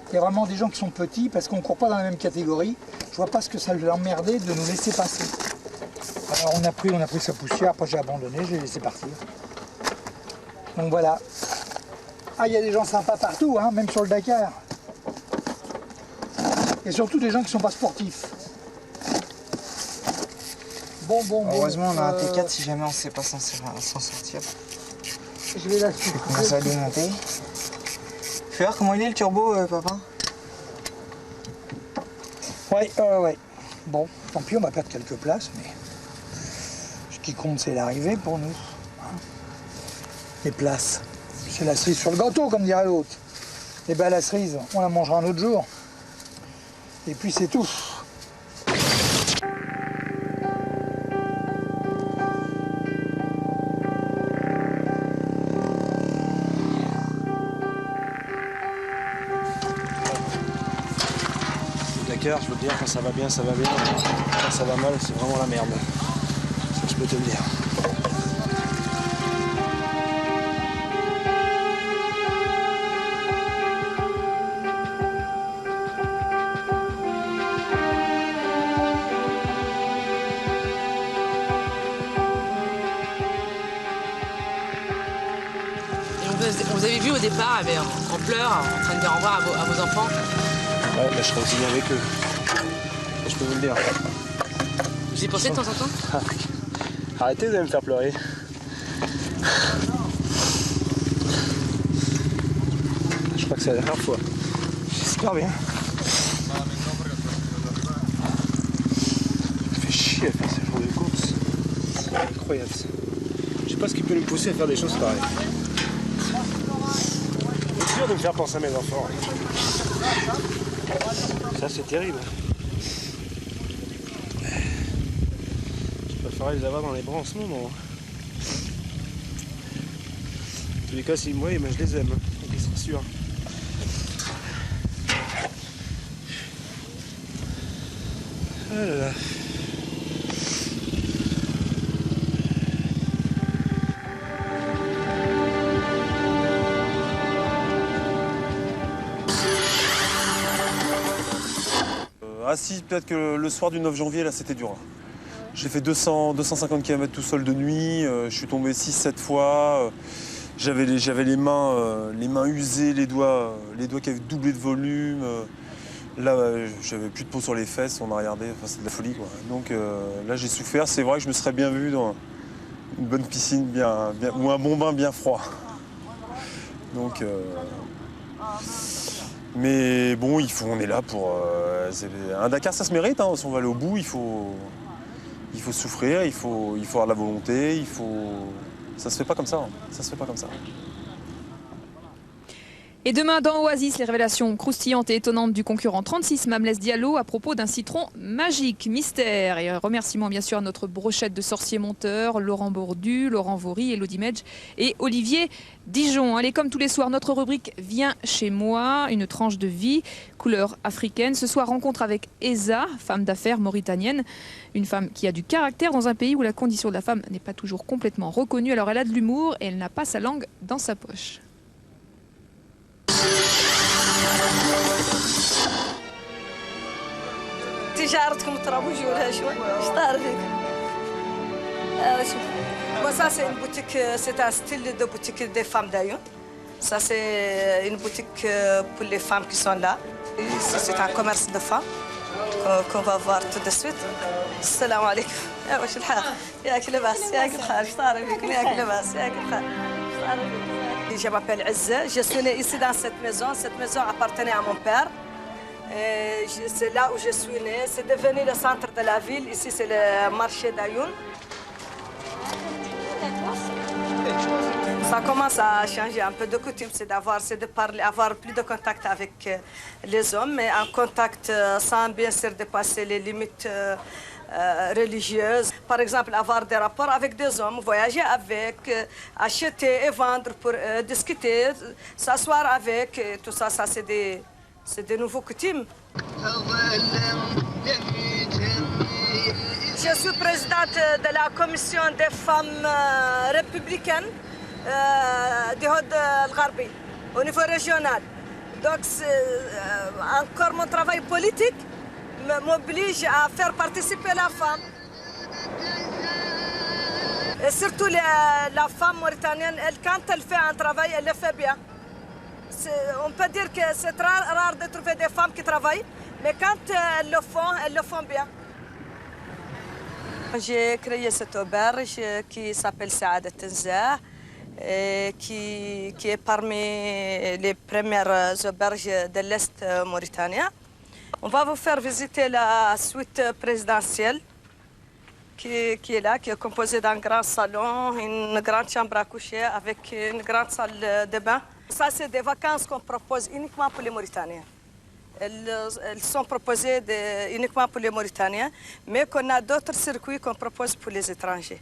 Il y a vraiment des gens qui sont petits parce qu'on ne court pas dans la même catégorie. Je vois pas ce que ça l'emmerdait de nous laisser passer. Alors on a pris sa poussière, après j'ai abandonné, je l'ai laissé partir. Donc voilà. Ah, il y a des gens sympas partout, hein, même sur le Dakar. Et surtout des gens qui ne sont pas sportifs. Bon. Heureusement, on a un T4 si jamais on ne sait pas s'en sortir. Je vais là-dessus. On commence à démonter. Fais voir comment il est le turbo, papa? Ouais. Bon, tant pis, on va perdre quelques places, mais ce qui compte, c'est l'arrivée pour nous. Hein. Les places, c'est la cerise sur le gâteau, comme dirait l'autre. Et ben la cerise, on la mangera un autre jour. Et puis c'est tout. Je veux te dire, quand ça va bien, ça va bien. Quand ça va mal, c'est vraiment la merde. Ça, je peux te le dire. Et on vous avez vu au départ, en pleurs, en train de dire au revoir à vos enfants. Ouais, mais je serai aussi bien avec eux. Je peux vous le dire. Vous y pensez de temps en temps? Arrêtez de me faire pleurer. Je crois que c'est la dernière fois. J'espère bien. Ça me fait chier à faire ce genre de course. C'est incroyable ça. Je sais pas ce qui peut nous pousser à faire des choses pareilles. C'est dur de me faire penser à mes enfants. Ça, c'est terrible. Je préférerais les avoir dans les bras en ce moment. En tous les cas, si moi, je les aime. Donc, ils sont sûrs. Ah là là. Ah si, peut-être que le soir du 9 janvier, là, c'était dur. J'ai fait 250 km tout seul de nuit, je suis tombé 6-7 fois, j'avais les mains usées, les doigts qui avaient doublé de volume. Là, j'avais plus de peau sur les fesses, on a regardé, enfin, c'est de la folie, quoi. Donc là, j'ai souffert. C'est vrai que je me serais bien vu dans une bonne piscine ou un bon bain bien froid. Donc... Mais bon, on est là pour... un Dakar, ça se mérite, hein, si on va aller au bout, il faut souffrir, il faut avoir de la volonté, ça se fait pas comme ça, hein. Ça se fait pas comme ça. Et demain dans Oasis, les révélations croustillantes et étonnantes du concurrent 36, Mamles Diallo, à propos d'un citron magique, mystère. Et remerciements bien sûr à notre brochette de sorciers monteurs, Laurent Bourdu, Laurent Vaury, Elodie Medj et Olivier Dijon. Allez, comme tous les soirs, notre rubrique Viens chez moi, une tranche de vie, couleur africaine. Ce soir, rencontre avec Eza, femme d'affaires mauritanienne. Une femme qui a du caractère dans un pays où la condition de la femme n'est pas toujours complètement reconnue. Alors elle a de l'humour et elle n'a pas sa langue dans sa poche. تجارتكم ترابوا جولها شوي ايش طار فيك شوف moi ça c'est une boutique c'est un style de boutique des femmes d'ailleurs ça c'est une boutique pour les femmes qui sont là c'est un commerce de femmes qu'on va voir tout de suite السلام عليكم يا واش الحال ياك لاباس ياك الحال ايش طار فيك ياك لاباس ياك الحال ايش طار فيك Je m'appelle Izza. Je suis née ici dans cette maison. Cette maison appartenait à mon père. C'est là où je suis née. C'est devenu le centre de la ville. Ici, c'est le marché d'Ayoun. Ça commence à changer un peu de coutume, c'est de parler, avoir plus de contact avec les hommes, mais un contact sans bien sûr dépasser les limites religieuses. Par exemple, avoir des rapports avec des hommes, voyager avec, acheter et vendre pour discuter, s'asseoir avec, tout ça, c'est des nouveaux coutumes. Je suis présidente de la commission des femmes républicaines du Hod al-Gharbi, au niveau régional. Donc, encore mon travail politique m'oblige à faire participer la femme. Et surtout la femme mauritanienne, quand elle fait un travail, elle le fait bien. On peut dire que c'est très rare de trouver des femmes qui travaillent, mais quand elles le font bien. J'ai créé cette auberge qui s'appelle Saada Tenzah, qui est parmi les premières auberges de l'Est mauritanien. On va vous faire visiter la suite présidentielle qui est là, qui est composée d'un grand salon, une grande chambre à coucher avec une grande salle de bain. Ça, c'est des vacances qu'on propose uniquement pour les Mauritaniens. Elles sont proposées uniquement pour les Mauritaniens, mais qu'on a d'autres circuits qu'on propose pour les étrangers.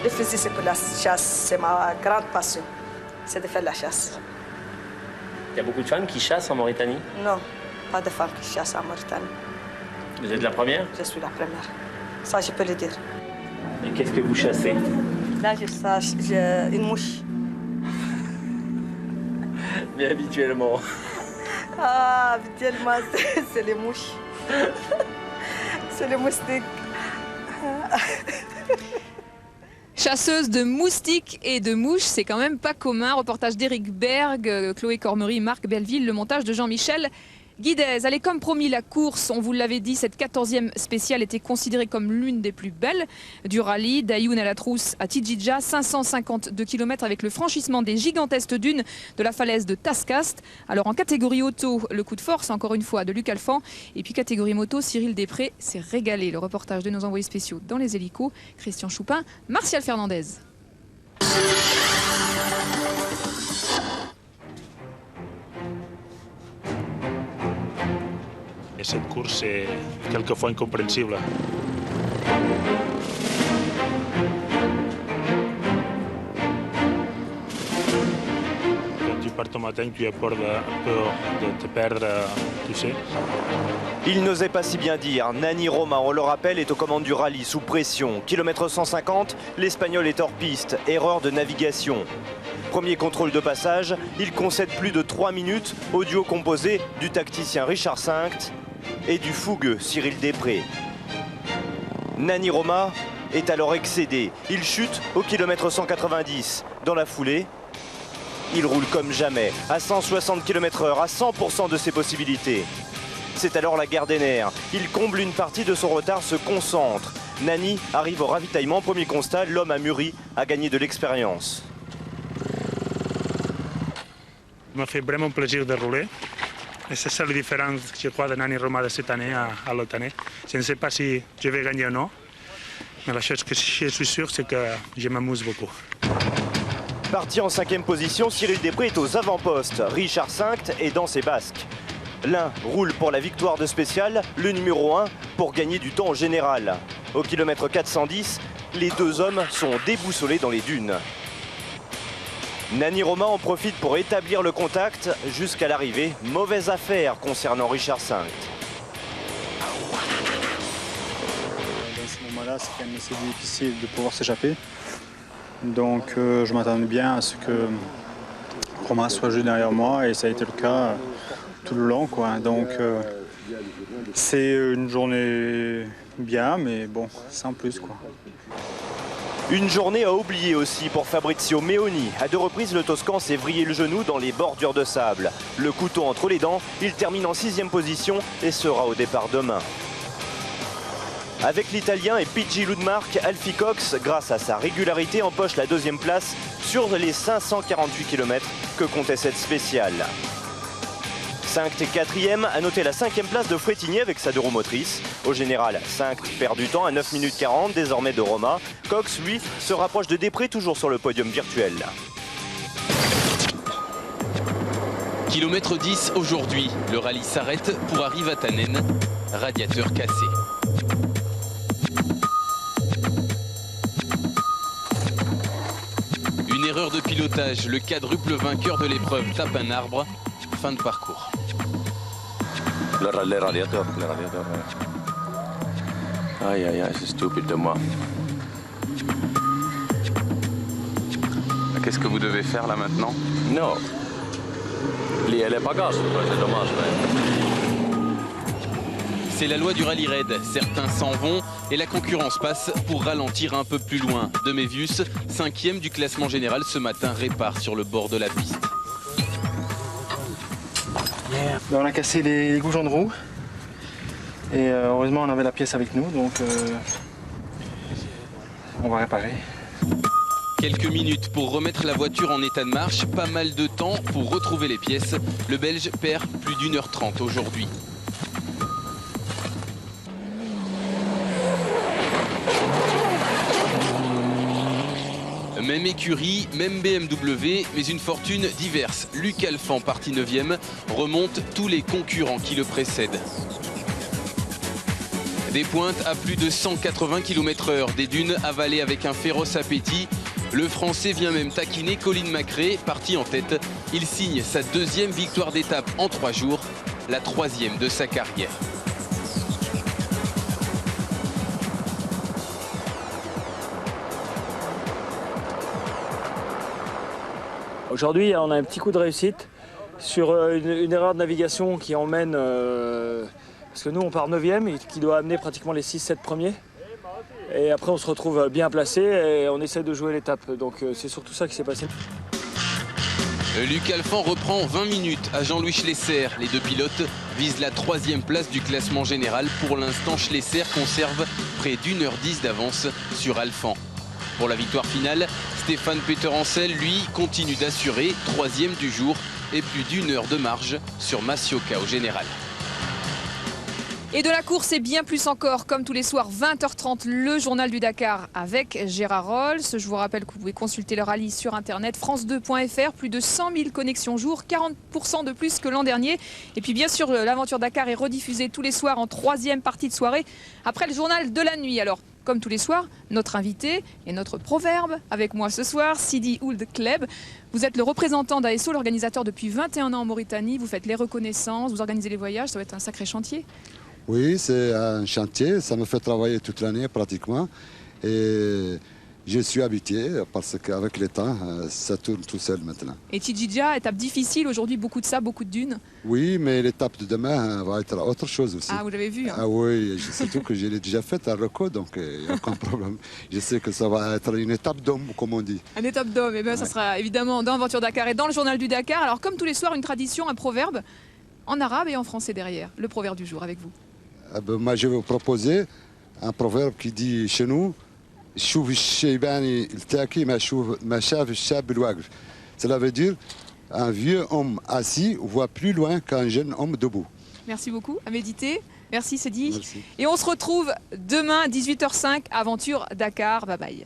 Le fusil, c'est pour la chasse, c'est ma grande passion, c'est de faire la chasse. Il y a beaucoup de femmes qui chassent en Mauritanie? Non, pas de femmes qui chassent en Mauritanie. Vous êtes la première? Je suis la première, ça je peux le dire. Et qu'est-ce que vous chassez? Là, j'ai une mouche. Mais habituellement? Ah, habituellement, c'est les mouches. C'est les moustiques. Chasseuse de moustiques et de mouches, c'est quand même pas commun. Reportage d'Éric Berg, Chloé Cormery, Marc Belleville, le montage de Jean-Michel Guidez. Allez, comme promis, la course, on vous l'avait dit, cette 14e spéciale était considérée comme l'une des plus belles du rallye. d'Ayoun à la Trousse à Tidjidja, 552 km avec le franchissement des gigantesques dunes de la falaise de Tascast. Alors en catégorie auto, le coup de force, encore une fois, de Luc Alphand. Et puis catégorie moto, Cyril Després s'est régalé. Le reportage de nos envoyés spéciaux dans les hélicos, Christian Choupin, Martial Fernandez. Et cette course est quelquefois incompréhensible. Quand tu pars ton matin, tu as peur de te perdre, tu sais. Il n'osait pas si bien dire. Nani Roma, on le rappelle, est aux commandes du rallye sous pression. Kilomètre 150, l'Espagnol est hors piste. Erreur de navigation. Premier contrôle de passage, il concède plus de 3 minutes au duo composé du tacticien Richard Cinct et du fougueux Cyril Després. Nani Roma est alors excédé. Il chute au kilomètre 190. Dans la foulée, il roule comme jamais, à 160 km/h, à 100% de ses possibilités. C'est alors la guerre des nerfs. Il comble une partie de son retard, se concentre. Nani arrive au ravitaillement. Premier constat, l'homme a mûri, a gagné de l'expérience. Il m'a fait vraiment plaisir de rouler. Et c'est ça la différence, je crois, de Nani Roma de cette année à l'autre année. Je ne sais pas si je vais gagner ou non. Mais la chose que je suis sûr, c'est que je m'amuse beaucoup. Parti en 5e position, Cyril Després est aux avant-postes. Richard Cinct est dans ses basques. L'un roule pour la victoire de spécial, le numéro 1 pour gagner du temps en général. Au kilomètre 410, les deux hommes sont déboussolés dans les dunes. Nani Roma en profite pour établir le contact jusqu'à l'arrivée. Mauvaise affaire concernant Richard Cinct. Dans ce moment-là, c'est quand même assez difficile de pouvoir s'échapper. Donc je m'attendais bien à ce que Roma soit juste derrière moi et ça a été le cas tout le long, quoi. Donc c'est une journée bien, mais bon, sans plus, quoi. Une journée à oublier aussi pour Fabrizio Meoni. À 2 reprises, le Toscan s'est vrillé le genou dans les bordures de sable. Le couteau entre les dents, il termine en 6e position et sera au départ demain. Avec l'Italien et Pigi Ludmark, Alfie Cox, grâce à sa régularité, empoche la 2e place sur les 548 km que comptait cette spéciale. 5 et 4e, à noter la 5e place de Frétigny avec sa 2 roues motrices. Au général, 5 perd du temps à 9 minutes 40 désormais de Roma. Cox, lui, se rapproche de Després, toujours sur le podium virtuel. Kilomètre 10 aujourd'hui, le rallye s'arrête pour Ari Vatanen, radiateur cassé. Une erreur de pilotage, le quadruple vainqueur de l'épreuve tape un arbre, fin de parcours. Les radiateurs. Aïe, aïe, aïe, c'est stupide de moi. Qu'est-ce que vous devez faire là maintenant? Non. Lier les bagages, c'est dommage. C'est la loi du rallye raid. Certains s'en vont et la concurrence passe pour ralentir un peu plus loin. De Mévius, 5e du classement général ce matin, répare sur le bord de la piste. On a cassé les goujons de roue et heureusement on avait la pièce avec nous, donc on va réparer. Quelques minutes pour remettre la voiture en état de marche, pas mal de temps pour retrouver les pièces. Le Belge perd plus d'1h30 aujourd'hui. Même écurie, même BMW, mais une fortune diverse. Luc Alphand, parti 9e, remonte tous les concurrents qui le précèdent. Des pointes à plus de 180 km/h, des dunes avalées avec un féroce appétit. Le Français vient même taquiner Colin McRae, parti en tête. Il signe sa 2e victoire d'étape en 3 jours, la 3e de sa carrière. Aujourd'hui, on a un petit coup de réussite sur une erreur de navigation qui emmène, parce que nous on part 9e et qui doit amener pratiquement les 6-7 premiers. Et après on se retrouve bien placé et on essaie de jouer l'étape. Donc c'est surtout ça qui s'est passé. Luc Alphand reprend 20 minutes à Jean-Louis Schlesser. Les 2 pilotes visent la 3e place du classement général. Pour l'instant, Schlesser conserve près d'1h10 d'avance sur Alphand. Pour la victoire finale, Stéphane Peter-Hansel, lui, continue d'assurer 3e du jour et plus d'1 heure de marge sur Massioka au général. Et de la course et bien plus encore, comme tous les soirs, 20h30, le journal du Dakar avec Gérard Rolls. Je vous rappelle que vous pouvez consulter le rallye sur internet, france2.fr, plus de 100 000 connexions jour, 40% de plus que l'an dernier. Et puis bien sûr, l'aventure Dakar est rediffusée tous les soirs en 3e partie de soirée, après le journal de la nuit. Alors, comme tous les soirs, notre invité et notre proverbe avec moi ce soir, Sidi Ould Kleb. Vous êtes le représentant d'ASO, l'organisateur depuis 21 ans en Mauritanie. Vous faites les reconnaissances, vous organisez les voyages, ça va être un sacré chantier. Oui, c'est un chantier, ça me fait travailler toute l'année pratiquement. Et je suis habitué parce qu'avec le temps, ça tourne tout seul maintenant. Et Tidjidja, étape difficile, aujourd'hui beaucoup de sable, beaucoup de dunes. Oui, mais l'étape de demain va être autre chose aussi. Ah, vous l'avez vu hein. Ah oui, surtout que je l'ai déjà faite à Reco, donc il n'y a aucun problème. Je sais que ça va être une étape d'homme, comme on dit. Une étape d'homme, et bien ça sera évidemment dans Aventure Dakar et dans le journal du Dakar. Alors comme tous les soirs, une tradition, un proverbe, en arabe et en français derrière. Le proverbe du jour avec vous. Moi, je vais vous proposer un proverbe qui dit chez nous, cela veut dire un vieux homme assis voit plus loin qu'un jeune homme debout. Merci beaucoup, à méditer. Merci, c'est dit. Merci. Et on se retrouve demain, 18h05, Aventure Dakar. Bye bye.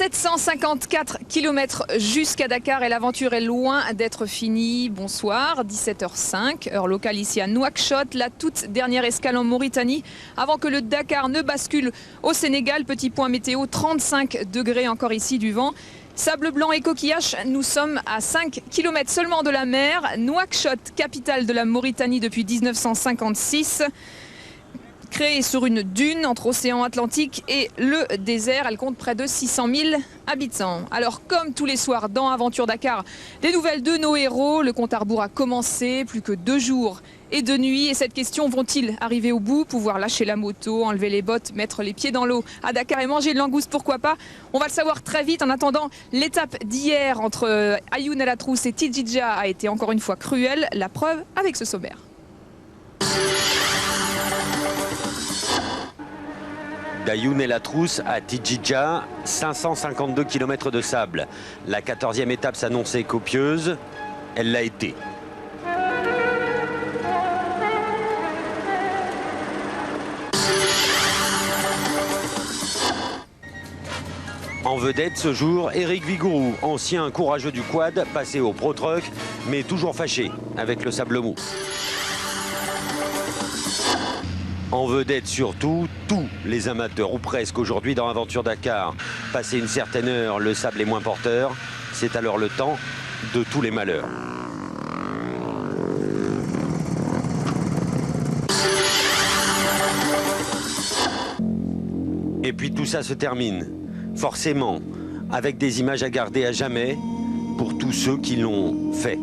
754 km jusqu'à Dakar et l'aventure est loin d'être finie. Bonsoir, 17h05, heure locale ici à Nouakchott, la toute dernière escale en Mauritanie avant que le Dakar ne bascule au Sénégal. Petit point météo, 35 degrés encore ici, du vent. Sable blanc et coquillages, nous sommes à 5 km seulement de la mer. Nouakchott, capitale de la Mauritanie depuis 1956. Créée sur une dune entre l'océan Atlantique et le désert, elle compte près de 600 000 habitants. Alors comme tous les soirs dans Aventure Dakar, des nouvelles de nos héros. Le compte à rebours a commencé, plus que 2 jours et 2 nuits. Et cette question, vont-ils arriver au bout, pouvoir lâcher la moto, enlever les bottes, mettre les pieds dans l'eau à Dakar et manger de langouste, pourquoi pas? On va le savoir très vite. En attendant, l'étape d'hier entre Ayoun El Atrouss et Tidjidja a été encore une fois cruelle. La preuve avec ce sommaire. D'Ayoun El Atrouss à Tidjidja, 552 km de sable. La 14e étape s'annonçait copieuse, elle l'a été. En vedette ce jour, Eric Vigouroux, ancien courageux du quad, passé au Pro Truck, mais toujours fâché avec le sable mou. En vedette surtout, tous les amateurs, ou presque aujourd'hui dans Aventure Dakar. Passé une certaine heure, le sable est moins porteur. C'est alors le temps de tous les malheurs. Et puis tout ça se termine, forcément, avec des images à garder à jamais pour tous ceux qui l'ont fait.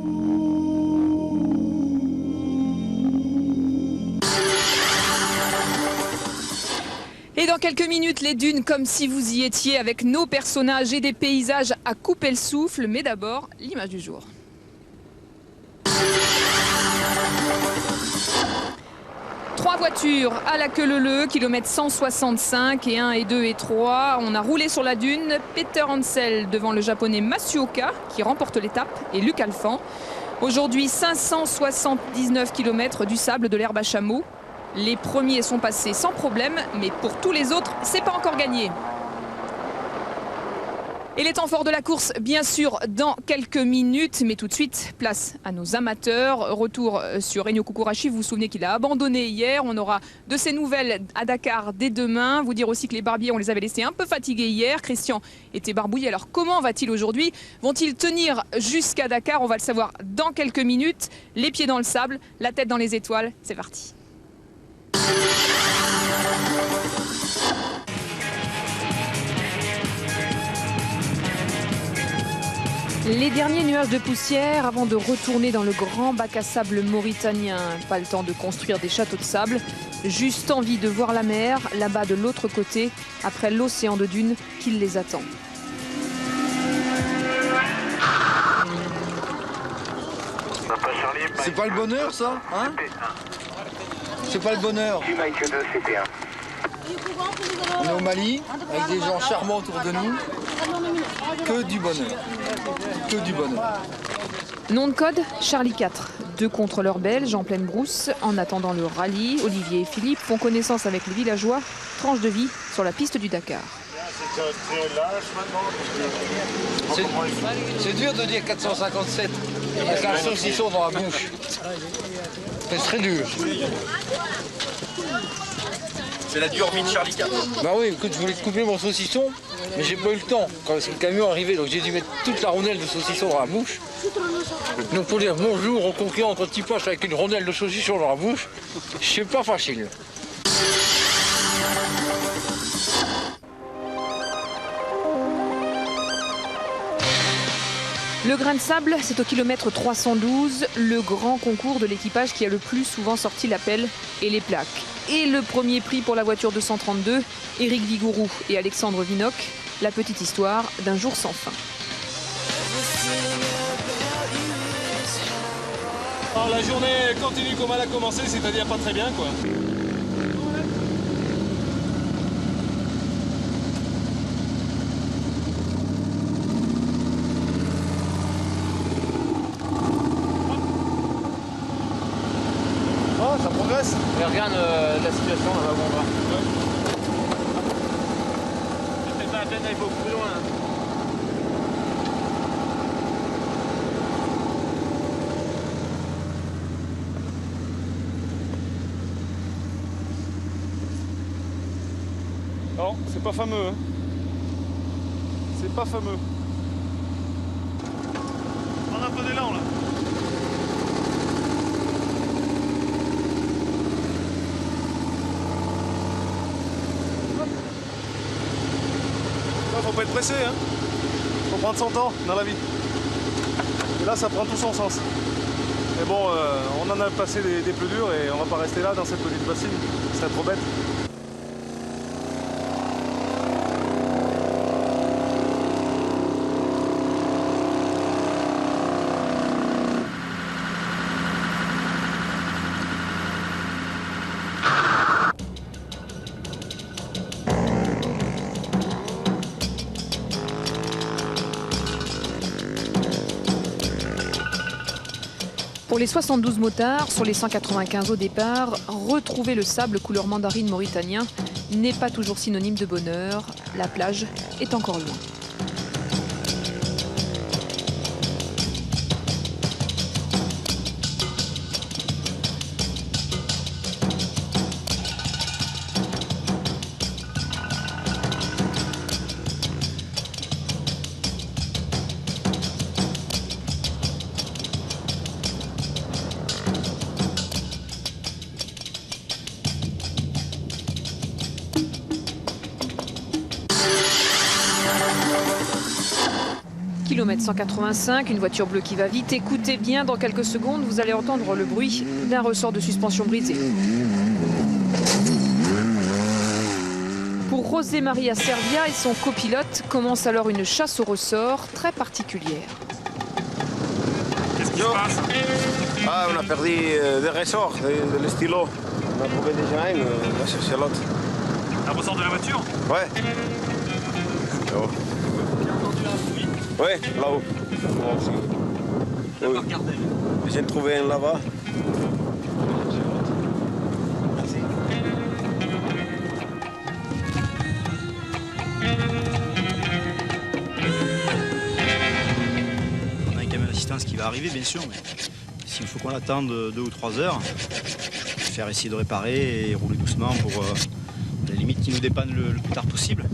Et dans quelques minutes, les dunes comme si vous y étiez avec nos personnages et des paysages à couper le souffle. Mais d'abord, l'image du jour. Trois voitures à la queue leu-leu, kilomètre 165 et 1 et 2 et 3. On a roulé sur la dune. Peter Hansel devant le japonais Matsuoka qui remporte l'étape et Luc Alphand. Aujourd'hui, 579 km du sable, de l'herbe à chameau. Les premiers sont passés sans problème, mais pour tous les autres, c'est pas encore gagné. Et les temps forts de la course, bien sûr, dans quelques minutes. Mais tout de suite, place à nos amateurs. Retour sur Enio Kukourachi. Vous vous souvenez qu'il a abandonné hier. On aura de ses nouvelles à Dakar dès demain. Vous dire aussi que les barbiers, on les avait laissés un peu fatigués hier. Christian était barbouillé. Alors comment va-t-il aujourd'hui? Vont-ils tenir jusqu'à Dakar? On va le savoir dans quelques minutes. Les pieds dans le sable, la tête dans les étoiles. C'est parti. Les derniers nuages de poussière avant de retourner dans le grand bac à sable mauritanien. Pas le temps de construire des châteaux de sable, juste envie de voir la mer là-bas de l'autre côté, après l'océan de dunes qui les attend. C'est pas le bonheur ça, hein? C'est pas le bonheur. On est au Mali, avec des gens charmants autour de nous. Que du bonheur. Que du bonheur. Nom de code, Charlie 4. 2 contrôleurs belges en pleine brousse. En attendant le rallye, Olivier et Philippe font connaissance avec les villageois. Tranche de vie sur la piste du Dakar. C'est dur de dire 457 avec un saucisson dans la bouche. C'est très dur. C'est la dure mine Charlie 4. Bah oui, écoute, je voulais te couper mon saucisson, mais j'ai pas eu le temps quand le camion arrivait, donc j'ai dû mettre toute la rondelle de saucisson dans la bouche. Donc pour dire bonjour aux concurrents quand ils passent avec une rondelle de saucisson dans la bouche, c'est pas facile. Le grain de sable, c'est au kilomètre 312, le grand concours de l'équipage qui a le plus souvent sorti l'appel et les plaques. Et le premier prix pour la voiture 232, Eric Vigouroux et Alexandre Vinoc, la petite histoire d'un jour sans fin. Alors la journée continue comme elle a commencé, c'est-à-dire pas très bien quoi. Oh, ça progresse. Mais regarde la situation là-bas où on va. C'est pas la peine d'aller beaucoup plus loin. Non, c'est pas fameux. Hein. C'est pas fameux. On a un peu d'élan là. Là, faut pas être pressé, hein. Faut prendre son temps dans la vie. Et là, ça prend tout son sens. Mais bon, on en a passé des plus durs et on va pas rester là dans cette petite bassine. Ce serait trop bête. Pour les 72 motards, sur les 195 au départ, retrouver le sable couleur mandarine mauritanien n'est pas toujours synonyme de bonheur. La plage est encore loin. Kilomètre 185, une voiture bleue qui va vite. Écoutez bien, dans quelques secondes, vous allez entendre le bruit d'un ressort de suspension brisé. Pour José María Servia et son copilote commence alors une chasse au ressort très particulière. Qu'est-ce qui se passe? Ah, on a perdu des ressorts, le stylo. On a trouvé déjà un, on va chercher l'autre. Un ressort de la voiture? Ouais. Oh. Ouais, là-haut. Oui. J'ai trouvé un là-bas. On a un camion d'assistance qui va arriver, bien sûr, mais s'il faut qu'on attende 2 ou 3 heures, je préfère essayer de réparer et rouler doucement pour la limite qui nous dépanne le plus tard possible.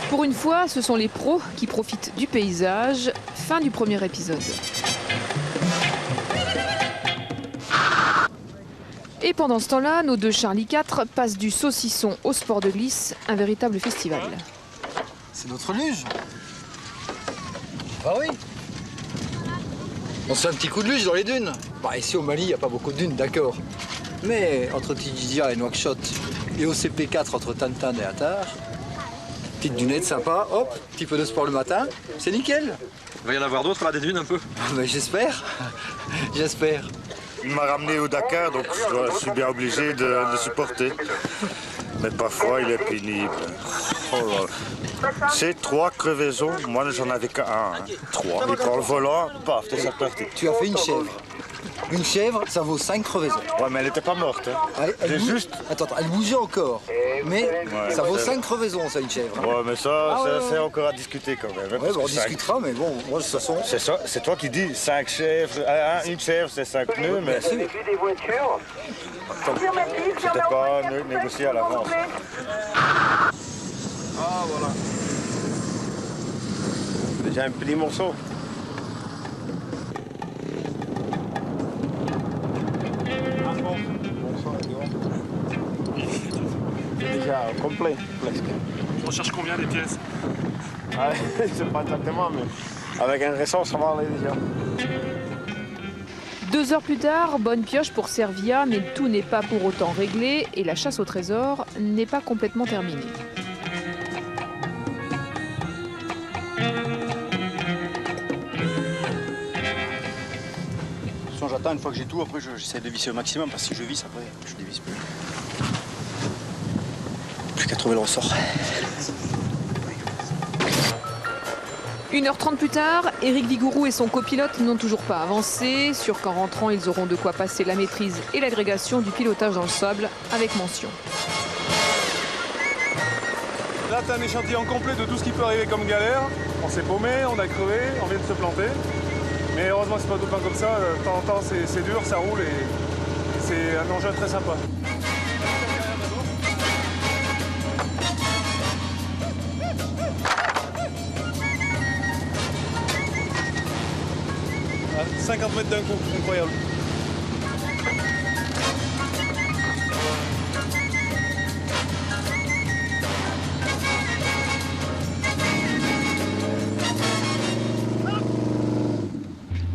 Pour une fois, ce sont les pros qui profitent du paysage. Fin du premier épisode. Et pendant ce temps-là, nos deux Charlie 4 passent du saucisson au sport de glisse, un véritable festival. C'est notre luge. Ah oui. On se fait un petit coup de luge dans les dunes. Bah, ici au Mali, il n'y a pas beaucoup de dunes, d'accord. Mais entre Tidjidja et Nouakchott, et au CP4 entre Tantan et Attar, petite dunette sympa, hop, petit peu de sport le matin, c'est nickel. Il va y en avoir d'autres là, des dunes un peu. Mais j'espère, j'espère. Il m'a ramené au Dakar, donc je suis bien obligé de le supporter. Mais parfois, il est pénible. Oh là. C'est 3 crevaisons, moi j'en avais qu'un. 3. Il prend le volant, paf, t'es sorti. Tu as fait une chèvre. Une chèvre, ça vaut 5 crevaisons. Ouais, mais elle n'était pas morte. Hein. Elle juste... Attends, elle bougeait encore. Mais ouais, ça vaut 5 crevaisons, ça, une chèvre. Ouais, mais ça, c'est encore à discuter quand même. Ouais, on discutera, mais bon, moi, de toute façon... C'est toi qui dis 5 chèvres. Une chèvre, c'est 5 pneus, mais... C'était pas négocié à l'avance. Ah, voilà. Déjà un petit morceau. Déjà complet, presque. On cherche combien des pièces? Ah, je sais pas exactement, mais avec un ressort, ça va aller déjà. 2 heures plus tard, bonne pioche pour Servia, mais tout n'est pas pour autant réglé et la chasse au trésor n'est pas complètement terminée. J'attends une fois que j'ai tout, après j'essaie de visser au maximum parce que si je visse après, je dévisse plus. Plus qu'à trouver le ressort. 1h30 plus tard, Éric Vigourou et son copilote n'ont toujours pas avancé, sûr qu'en rentrant, ils auront de quoi passer la maîtrise et l'agrégation du pilotage dans le sable avec mention. Là, t'as un échantillon complet de tout ce qui peut arriver comme galère. On s'est paumé, on a crevé, on vient de se planter. Mais heureusement, c'est pas tout le temps comme ça. De temps en temps, c'est dur, ça roule et c'est un engin très sympa. 50 mètres d'un coup, incroyable.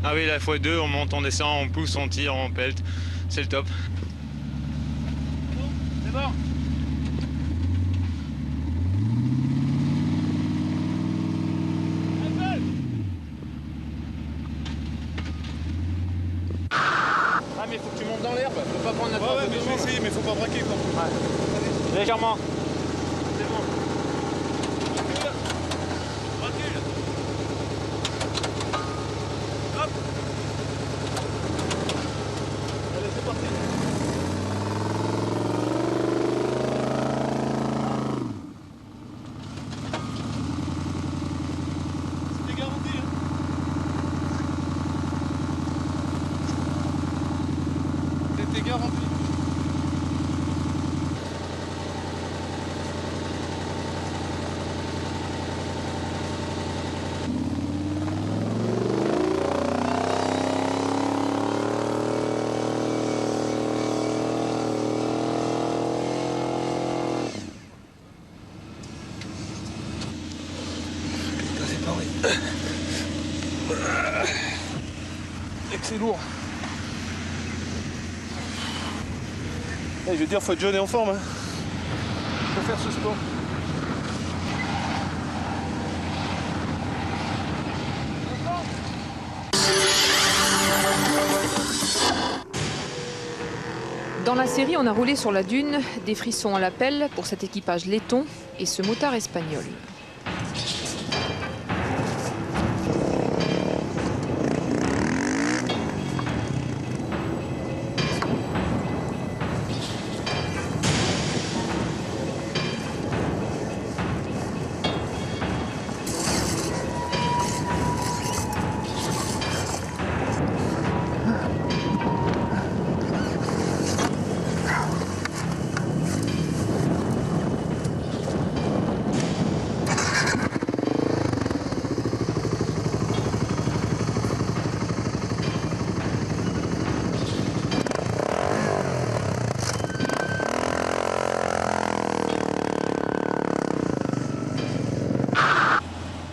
Ah oui, la x2, on monte, on descend, on pousse, on tire, on pelte. C'est le top. C'est bon. Ah mais faut que tu montes dans l'herbe, faut pas prendre la ouais, mais je vais essayer, mais faut pas braquer quoi. Ouais. Légèrement. C'est bon. Recule. Hop. Allez, c'est parti. C'était garanti, hein. C'était garanti. Et que c'est lourd. Je veux dire, faut être jeune et en forme. Hein. Faut faire ce sport. Dans la série, on a roulé sur la dune, des frissons à l'appel pour cet équipage laiton et ce motard espagnol.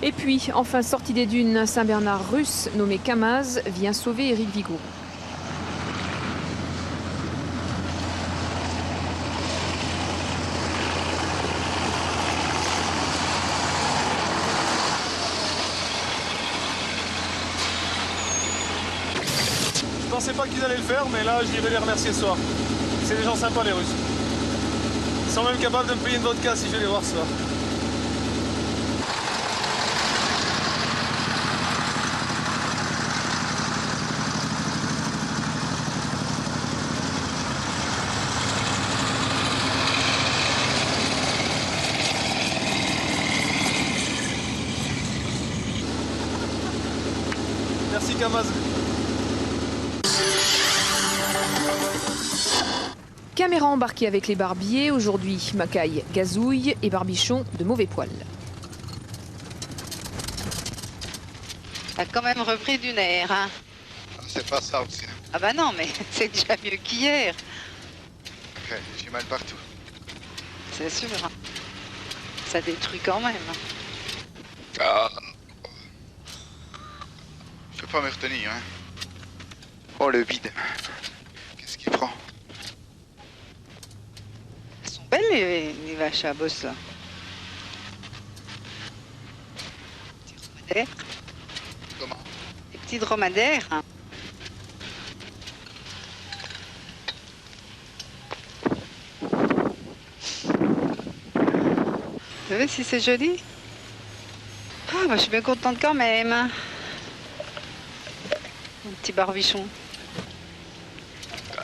Et puis, enfin sorti des dunes, un Saint-Bernard russe nommé Kamaz vient sauver Éric Vigoureux. Je pensais pas qu'ils allaient le faire, mais là, j'irai les remercier ce soir. C'est des gens sympas, les Russes. Ils sont même capables de me payer une vodka si je vais les voir ce soir. Merci Kamaz. Caméra embarquée avec les barbiers, aujourd'hui Macaille, Gazouille et Barbichon de mauvais poil. A quand même repris du nerf, hein. C'est pas ça aussi. Ah bah non, mais c'est déjà mieux qu'hier. Okay, j'ai mal partout. C'est sûr. Hein. Ça détruit quand même. Ah. Je peux pas me retenir, hein. Oh, le vide. Qu'est-ce qu'il prend? Elles sont belles les vaches à bosse là. Petits dromadaires. Comment? Des petits dromadaires. Hein. Vous savez si c'est joli? Ah bah je suis bien contente quand même. Mon petit barbichon.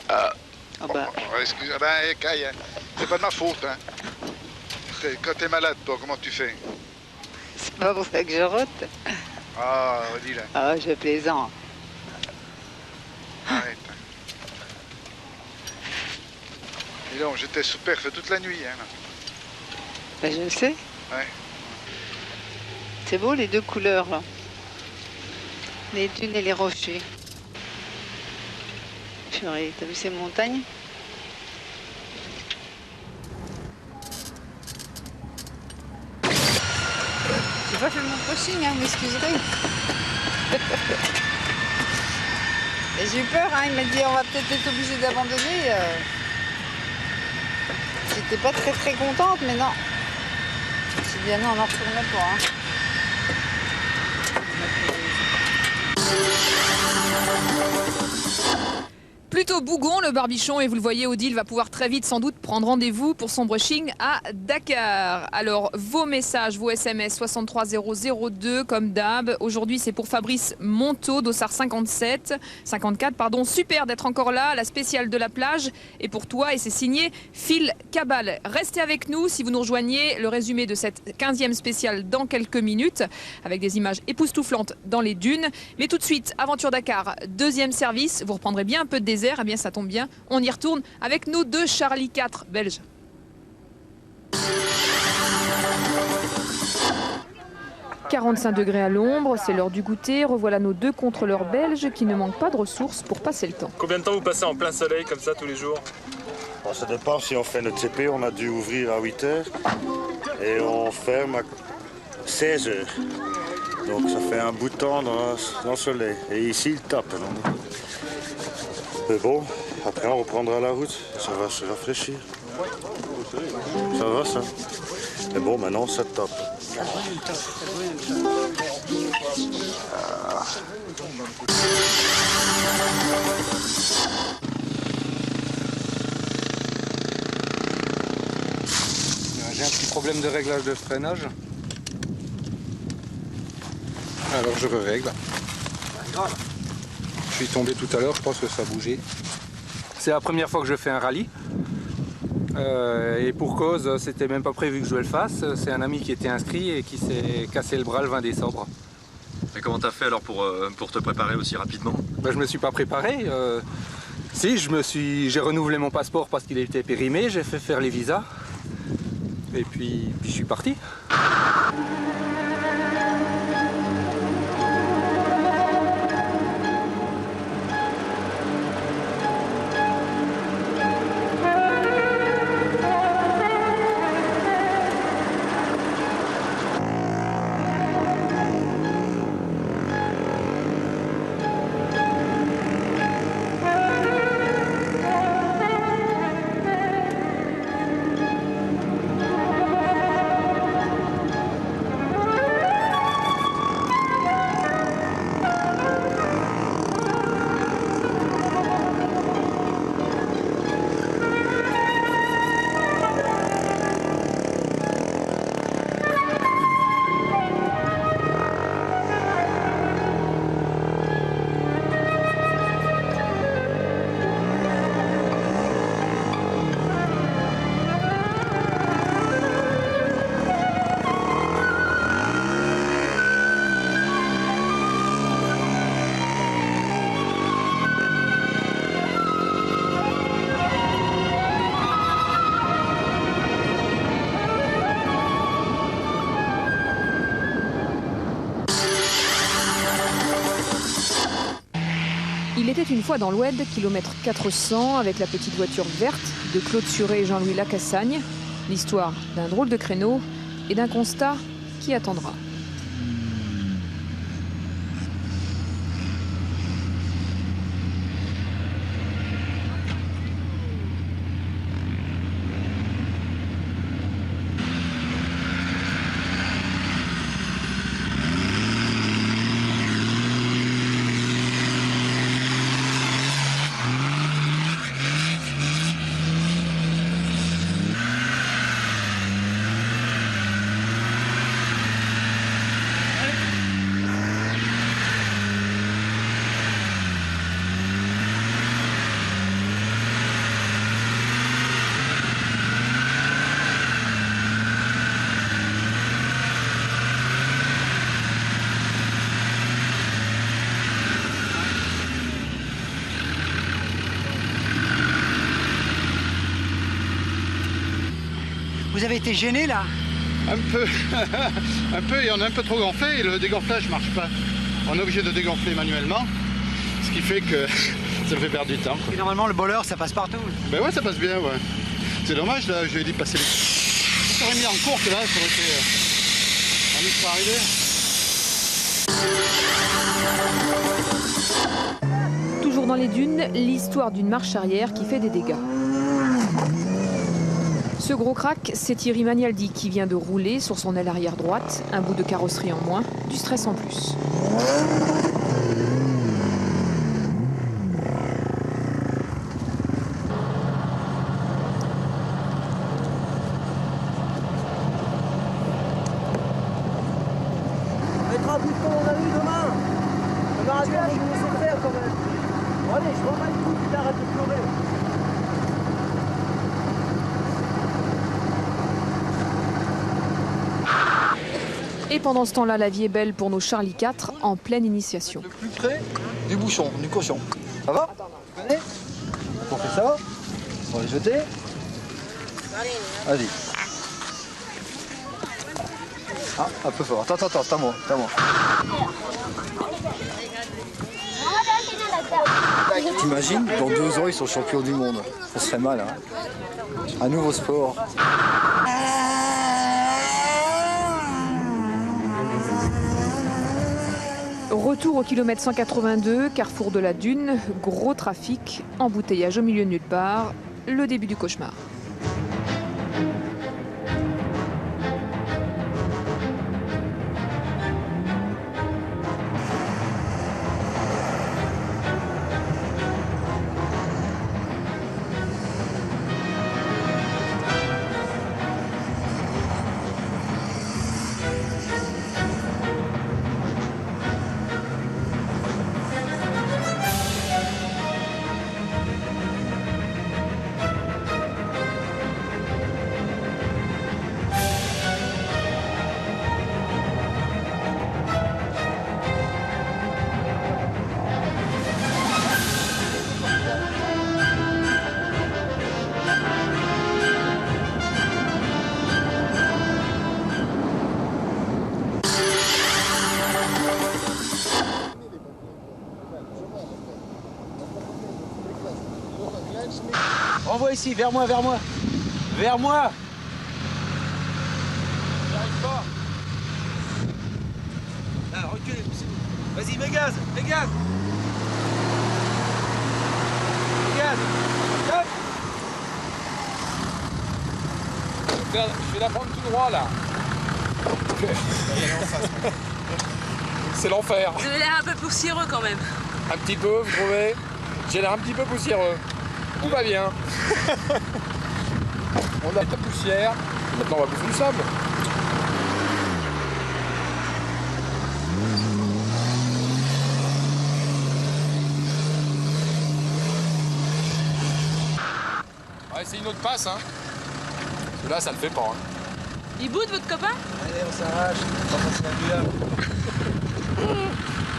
Ah. Ah bah. Excuse-moi, ben, Caille, c'est pas de ma faute, hein. Quand t'es malade, toi, comment tu fais? C'est pas pour ça que je rote. Ah, redis là. Ah, je plaisante. Arrête. Dis donc, j'étais sous perf toute la nuit, hein. Ben, je le sais. Ouais. C'est beau les deux couleurs là. Les dunes et les rochers. Purée, t'as vu ces montagnes? J'ai pas fait mon pushing, hein, vous m'excuserez. Et j'ai eu peur, hein, il m'a dit on va peut-être être obligé d'abandonner. J'étais pas très contente, mais non. Je me suis dit ah non, on n'en retourne pas. Hein. Plutôt bougon le barbichon et vous le voyez, Odile va pouvoir très vite sans doute prendre rendez-vous pour son brushing à Dakar. Alors vos messages, vos SMS 63002 comme d'hab. Aujourd'hui c'est pour Fabrice Monteau, Dossard 54 pardon. Super d'être encore là, la spéciale de la plage et pour toi et c'est signé Phil Cabal. Restez avec nous si vous nous rejoignez, le résumé de cette 15e spéciale dans quelques minutes avec des images époustouflantes dans les dunes. Mais tout de suite, Aventure Dakar, deuxième service, vous reprendrez bien un peu de désert. Eh bien ça tombe bien, on y retourne avec nos deux Charlie 4 belges. « 45 degrés à l'ombre, c'est l'heure du goûter. Revoilà nos deux contrôleurs belges qui ne manquent pas de ressources pour passer le temps. » Combien de temps vous passez en plein soleil comme ça tous les jours? Bon, ça dépend, si on fait notre CP, on a dû ouvrir à 8 h et on ferme à 16 h. Donc ça fait un bout de temps dans le soleil. Et ici il tape. Donc. Mais bon, après on reprendra la route, ça va se rafraîchir. Ça va ça. Mais bon, maintenant ça tape. J'ai un petit problème de réglage de freinage. Alors je règle. Je suis tombé tout à l'heure, je pense que ça a bougé. C'est la première fois que je fais un rallye. Et pour cause, c'était même pas prévu que je le fasse. C'est un ami qui était inscrit et qui s'est cassé le bras le 20 décembre. Et comment t'as fait alors pour te préparer aussi rapidement? Je me suis pas préparé. Si, j'ai renouvelé mon passeport parce qu'il était périmé, j'ai fait faire les visas. Et puis je suis parti. Il était une fois dans l'Oued, kilomètre 400, avec la petite voiture verte de Claude Suret et Jean-Louis Lacassagne. L'histoire d'un drôle de créneau et d'un constat qui attendra. Vous avez été gêné là? Un peu. Un peu, et on est un peu trop gonflé et le dégonflage ne marche pas. On est obligé de dégonfler manuellement, ce qui fait que ça fait perdre du temps. Et normalement, le bowler, ça passe partout. Ben ouais, ça passe bien, ouais. C'est dommage, là, je lui ai dit de passer les... Ça aurait mis en courte, là, ça aurait été... On y serait arrivé. Toujours dans les dunes, l'histoire d'une marche arrière qui fait des dégâts. Ce gros crack, c'est Thierry Magnaldi qui vient de rouler sur son aile arrière droite, un bout de carrosserie en moins, du stress en plus. Mettra un bout de temps, on a eu demain. Le marathon, je vais laisser faire quand même. Bon, allez, je vois pas le coup, putain, arrête de pleurer. Et pendant ce temps-là, la vie est belle pour nos Charlie 4 en pleine initiation. Le plus près du bouchon, du cochon. Ça va? Tu connais? On fait ça. On va les jeter. Vas-y. Ah, un peu fort. Attends, c'est à moi, c'est à moi. T'imagines, dans 2 ans, ils sont champions du monde. Ça serait mal, hein. Un nouveau sport. Retour au kilomètre 182, carrefour de la Dune, gros trafic, embouteillage au milieu de nulle part, le début du cauchemar. Envoie ici, vers moi, vers moi. Vers moi. J'arrive pas. Là, reculez, poussez-vous. Vas-y, mets gaz, mets gaz. Mets gaz. Hop. Regarde, je vais la prendre tout droit là. C'est l'enfer. Vous avez l'air un peu poussiéreux quand même. Un petit peu, vous trouvez? J'ai l'air un petit peu poussiéreux. Tout va bien. On a de la poussière. Maintenant, on va bouffer du sable. Ouais, c'est une autre passe, hein. Parce que là, ça le fait pas. Hein. Il boude votre copain? Allez, on s'arrache. On va passer la bulle.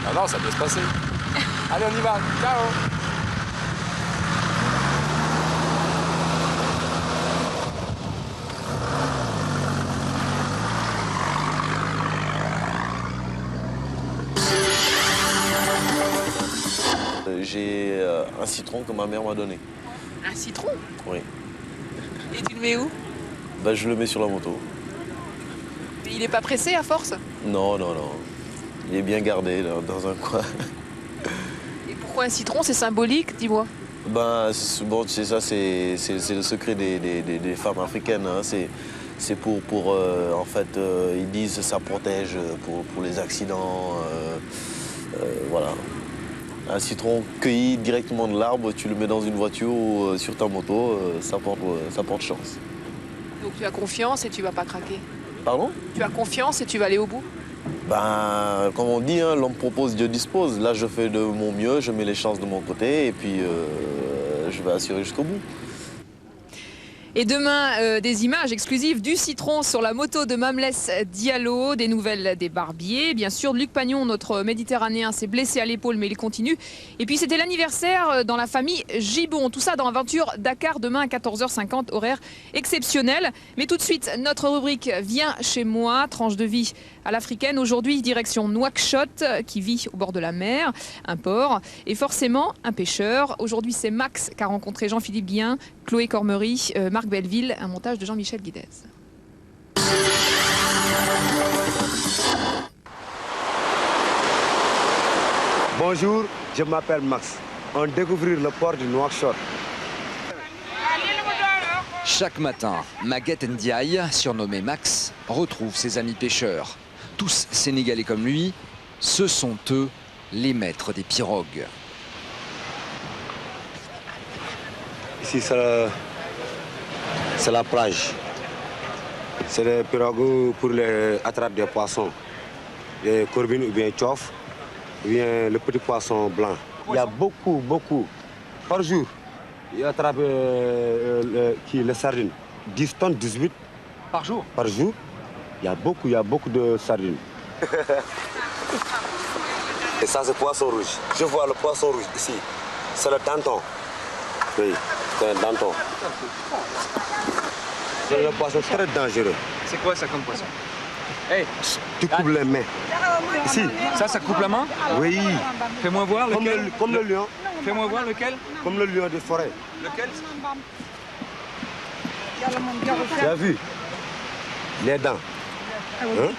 Ah non, ça peut se passer. Allez, on y va. Ciao. J'ai un citron que ma mère m'a donné. Un citron? Oui. Et tu le mets où? Bah, je le mets sur la moto. Il n'est pas pressé à force? Non, non, non. Il est bien gardé là, dans un coin. Et pourquoi un citron? C'est symbolique, dis-moi. Ben, bon, tu sais, ça, c'est le secret des femmes africaines. Hein. C'est pour en fait, ils disent que ça protège pour les accidents. Voilà. Un citron cueilli directement de l'arbre, tu le mets dans une voiture ou sur ta moto, ça porte chance. Donc tu as confiance et tu vas pas craquer? Pardon? Tu as confiance et tu vas aller au bout? Ben, comme on dit, hein, l'homme propose, Dieu dispose. Là, je fais de mon mieux, je mets les chances de mon côté et puis je vais assurer jusqu'au bout. Et demain, des images exclusives du citron sur la moto de Mamlès Diallo, des nouvelles des Barbiers. Bien sûr, Luc Pagnon, notre Méditerranéen, s'est blessé à l'épaule, mais il continue. Et puis, c'était l'anniversaire dans la famille Gibon. Tout ça dans Aventure Dakar, demain à 14h50, horaire exceptionnel. Mais tout de suite, notre rubrique Viens chez moi, tranche de vie À l'africaine, aujourd'hui, direction Nouakchott, qui vit au bord de la mer, un port, et forcément un pêcheur. Aujourd'hui, c'est Max qui a rencontré Jean-Philippe Guillen, Chloé Cormery, Marc Belleville, un montage de Jean-Michel Guidez. Bonjour, je m'appelle Max. On découvre le port de Nouakchott. Chaque matin, Maguette Ndiaye, surnommé Max, retrouve ses amis pêcheurs. Tous sénégalais comme lui, ce sont eux les maîtres des pirogues. Ici, c'est la plage. C'est les pirogues pour attraper des poissons. Des corbines ou bien tchof, ou bien le petit poisson blanc. Il y a beaucoup. Par jour, il attrape les sardines. 10 tonnes, 18. Par jour? Par jour. Il y a beaucoup de sardines. Et ça, c'est poisson rouge. Je vois le poisson rouge ici. C'est le danton. Oui, c'est un danton. C'est un poisson très dangereux. C'est quoi ça comme poisson? Hey. Tu coupes les mains. Ici. Ça coupe la main? Oui. Fais-moi voir lequel. Comme le lion. Fais-moi voir lequel? Comme le lion des forêts. Lequel? Tu as vu les dents? Hein?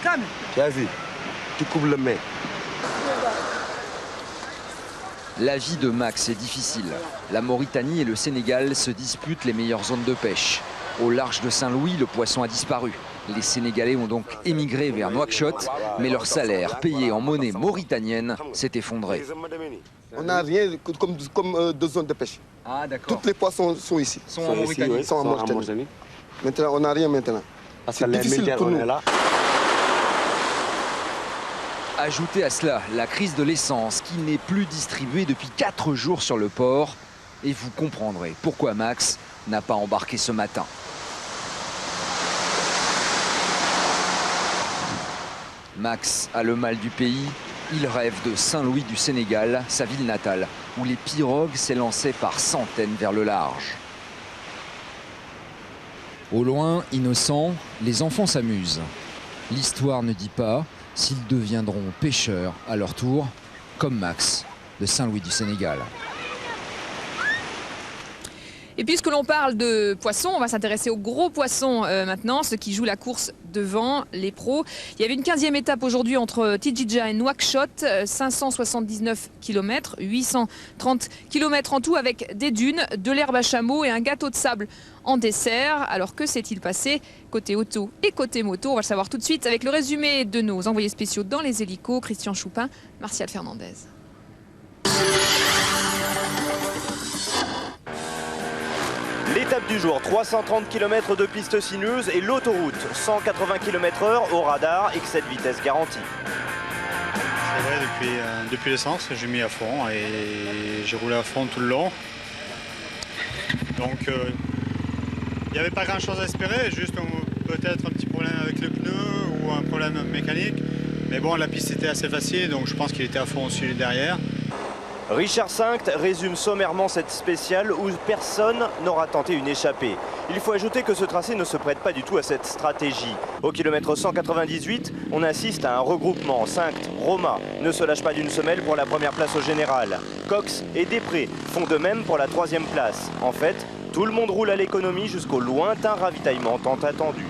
Tu as vu? Tu coupes les mains. La vie de Max est difficile. La Mauritanie et le Sénégal se disputent les meilleures zones de pêche. Au large de Saint-Louis, le poisson a disparu. Les Sénégalais ont donc émigré vers Nouakchott, mais leur salaire, payé en monnaie mauritanienne, s'est effondré. On n'a rien comme de zone de pêche. Ah d'accord. Tous les poissons sont ici. Sont en Mauritanie. Sont en Mauritanie. Maintenant, on n'a rien maintenant. C'est difficile pour nous. Ajoutez à cela la crise de l'essence qui n'est plus distribuée depuis 4 jours sur le port. Et vous comprendrez pourquoi Max n'a pas embarqué ce matin. Max a le mal du pays. Il rêve de Saint-Louis du Sénégal, sa ville natale, où les pirogues s'élançaient par centaines vers le large. Au loin, innocents, les enfants s'amusent. L'histoire ne dit pas s'ils deviendront pêcheurs à leur tour, comme Max de Saint-Louis du Sénégal. Et puisque l'on parle de poissons, on va s'intéresser aux gros poissons maintenant, ceux qui jouent la course devant, les pros. Il y avait une 15e étape aujourd'hui entre Tidjidja et Nouakchott, 579 km, 830 km en tout avec des dunes, de l'herbe à chameau et un gâteau de sable en dessert. Alors que s'est-il passé côté auto et côté moto? On va le savoir tout de suite avec le résumé de nos envoyés spéciaux dans les hélicos, Christian Choupin, Martial Fernandez. L'étape du jour, 330 km de piste sinueuse et l'autoroute, 180 km/h au radar, excès de vitesse garantie. C'est vrai, depuis l'essence, j'ai mis à fond et j'ai roulé à fond tout le long. Donc il n'y avait pas grand chose à espérer, juste peut-être un petit problème avec le pneu ou un problème mécanique. Mais bon, la piste était assez facile, donc je pense qu'il était à fond aussi derrière. Richard Cinct résume sommairement cette spéciale où personne n'aura tenté une échappée. Il faut ajouter que ce tracé ne se prête pas du tout à cette stratégie. Au kilomètre 198, on assiste à un regroupement. Cinct, Roma ne se lâche pas d'une semelle pour la première place au général. Cox et Després font de même pour la 3e place. En fait, tout le monde roule à l'économie jusqu'au lointain ravitaillement tant attendu.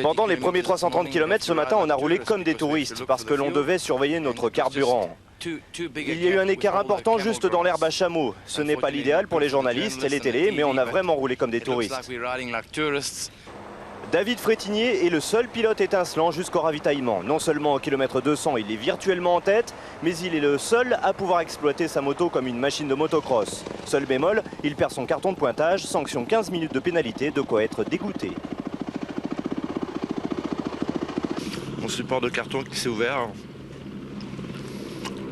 Pendant les premiers 330 km ce matin, on a roulé comme des touristes parce que l'on devait surveiller notre carburant. Il y a eu un écart important juste dans l'herbe à chameau. Ce n'est pas l'idéal pour les journalistes et les télés, mais on a vraiment roulé comme des touristes. David Frétinier est le seul pilote étincelant jusqu'au ravitaillement. Non seulement au kilomètre 200, il est virtuellement en tête, mais il est le seul à pouvoir exploiter sa moto comme une machine de motocross. Seul bémol, il perd son carton de pointage, sanction 15 minutes de pénalité, de quoi être dégoûté. Mon support de carton qui s'est ouvert.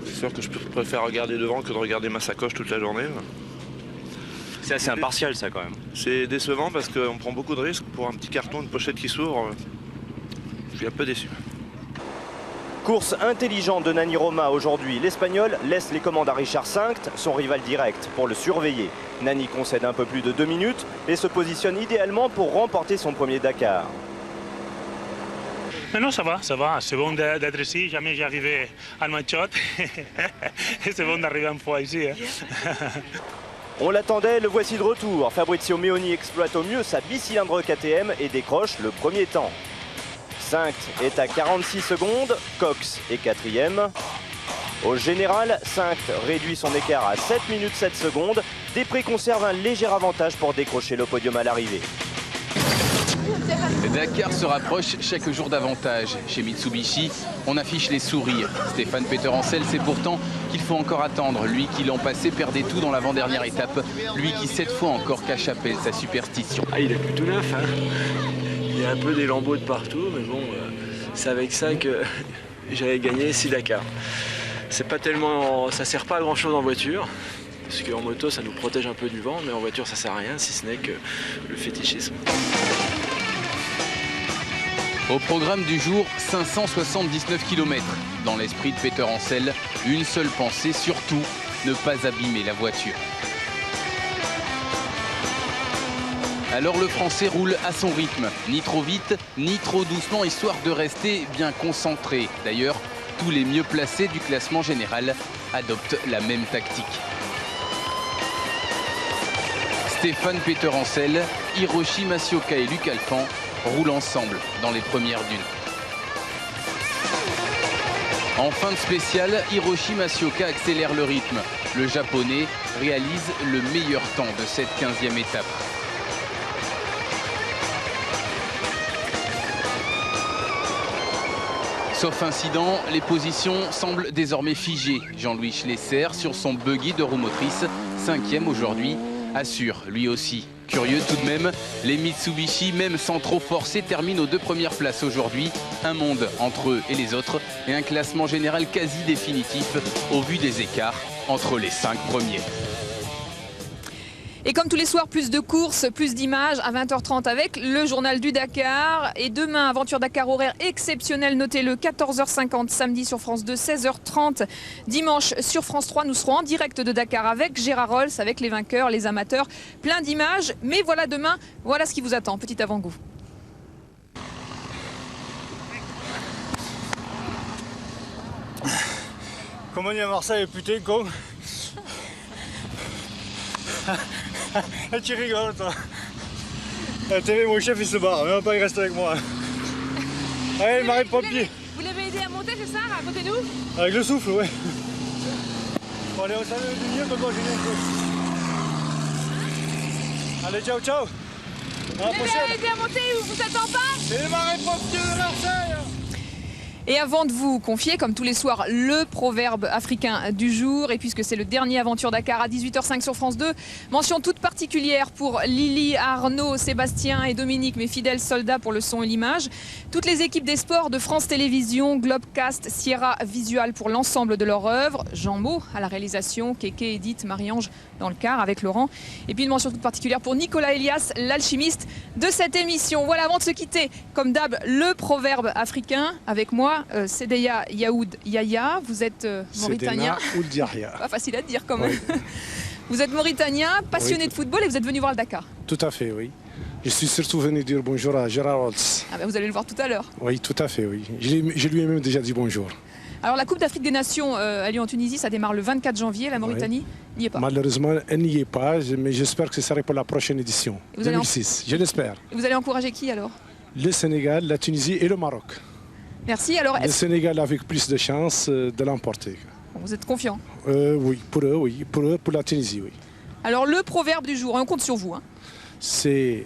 C'est sûr que je préfère regarder devant que de regarder ma sacoche toute la journée. C'est assez impartial ça quand même. C'est décevant parce qu'on prend beaucoup de risques pour un petit carton, une pochette qui s'ouvre. Je suis un peu déçu. Course intelligente de Nani Roma aujourd'hui. L'Espagnol laisse les commandes à Richard Cinct, son rival direct, pour le surveiller. Nani concède un peu plus de 2 minutes et se positionne idéalement pour remporter son premier Dakar. Non, ça va. C'est bon d'être ici. Jamais j'y arrivais à Nouakchott. C'est bon d'arriver une fois ici. On l'attendait, le voici de retour. Fabrizio Meoni exploite au mieux sa bicylindre KTM et décroche le premier temps. Cinct est à 46 secondes, Cox est 4e. Au général, Cinct réduit son écart à 7 minutes 7 secondes. Després conserve un léger avantage pour décrocher le podium à l'arrivée. Dakar se rapproche chaque jour davantage. Chez Mitsubishi, on affiche les sourires. Stéphane Peterencel sait pourtant qu'il faut encore attendre. Lui qui l'an passé perdait tout dans l'avant-dernière étape. Lui qui cette fois encore cache à peine sa superstition. Ah, il est plutôt neuf, hein. Il y a un peu des lambeaux de partout, mais bon, c'est avec ça que j'avais gagné 6 Dakar. C'est pas tellement, ça sert pas à grand chose en voiture, parce qu'en moto ça nous protège un peu du vent, mais en voiture ça sert à rien si ce n'est que le fétichisme. Au programme du jour, 579 km. Dans l'esprit de Peterencel, une seule pensée, surtout, ne pas abîmer la voiture. Alors le Français roule à son rythme, ni trop vite, ni trop doucement, histoire de rester bien concentré. D'ailleurs, tous les mieux placés du classement général adoptent la même tactique. Stéphane Peterencel, Hiroshi Masioka et Luc Alphand roulent ensemble dans les premières dunes. En fin de spécial, Hiroshi Masioka accélère le rythme. Le Japonais réalise le meilleur temps de cette 15e étape. Sauf incident, les positions semblent désormais figées. Jean-Louis Schlesser, sur son buggy de roue motrice, 5e aujourd'hui, assure lui aussi. Curieux tout de même, les Mitsubishi, même sans trop forcer, terminent aux 2 premières places aujourd'hui. Un monde entre eux et les autres et un classement général quasi définitif au vu des écarts entre les 5 premiers. Et comme tous les soirs, plus de courses, plus d'images à 20h30 avec le journal du Dakar. Et demain, aventure Dakar horaire exceptionnel, notez-le, 14h50 samedi sur France 2, 16h30 dimanche sur France 3. Nous serons en direct de Dakar avec Gérard Rolls, avec les vainqueurs, les amateurs, plein d'images. Mais voilà demain, voilà ce qui vous attend, petit avant-goût. Comme on dit à Marseille, putain con. Tu rigoles toi. TV, mon chef il se barre, même pas il reste avec moi. Allez, Marie Pompier. Vous l'avez aidé à monter, c'est ça? Racontez-nous. Avec le souffle, ouais. Bon, allez, on s'en va du mieux quand on génie un peu. Allez, ciao, ciao. Vous l'avez aidé à monter, il vous attend pas? C'est les Marie Pompier de Marseille. Et avant de vous confier, comme tous les soirs, le proverbe africain du jour, et puisque c'est le dernier Aventure Dakar à 18h05 sur France 2, mention toute particulière pour Lily, Arnaud, Sébastien et Dominique, mes fidèles soldats pour le son et l'image. Toutes les équipes des sports de France Télévisions, Globecast, Sierra Visual pour l'ensemble de leur œuvre, Jean Maud à la réalisation, Kéké, Edith, Marie-Ange dans le car avec Laurent. Et puis une mention toute particulière pour Nicolas Elias, l'alchimiste de cette émission. Voilà, avant de se quitter, comme d'hab, le proverbe africain avec moi. Sedeya Yaoud Yahya, vous êtes mauritanien. Ould Yahya. Pas facile à dire quand même. Oui. Vous êtes mauritanien, passionné de football et vous êtes venu voir le Dakar. Tout à fait, oui. Je suis surtout venu dire bonjour à Gérard Rolls. Ah ben vous allez le voir tout à l'heure. Oui, tout à fait, oui. Je lui ai même déjà dit bonjour. Alors la Coupe d'Afrique des Nations a lieu en Tunisie, ça démarre le 24 janvier, la Mauritanie n'y est pas. Malheureusement, elle n'y est pas, mais j'espère que ce sera pour la prochaine édition, 2006, je l'espère. Et vous allez encourager qui alors? Le Sénégal, la Tunisie et le Maroc. Merci. Alors, le Sénégal avec plus de chances de l'emporter. Vous êtes confiant? Oui, pour eux, pour la Tunisie, oui. Alors le proverbe du jour, on compte sur vous. Hein. C'est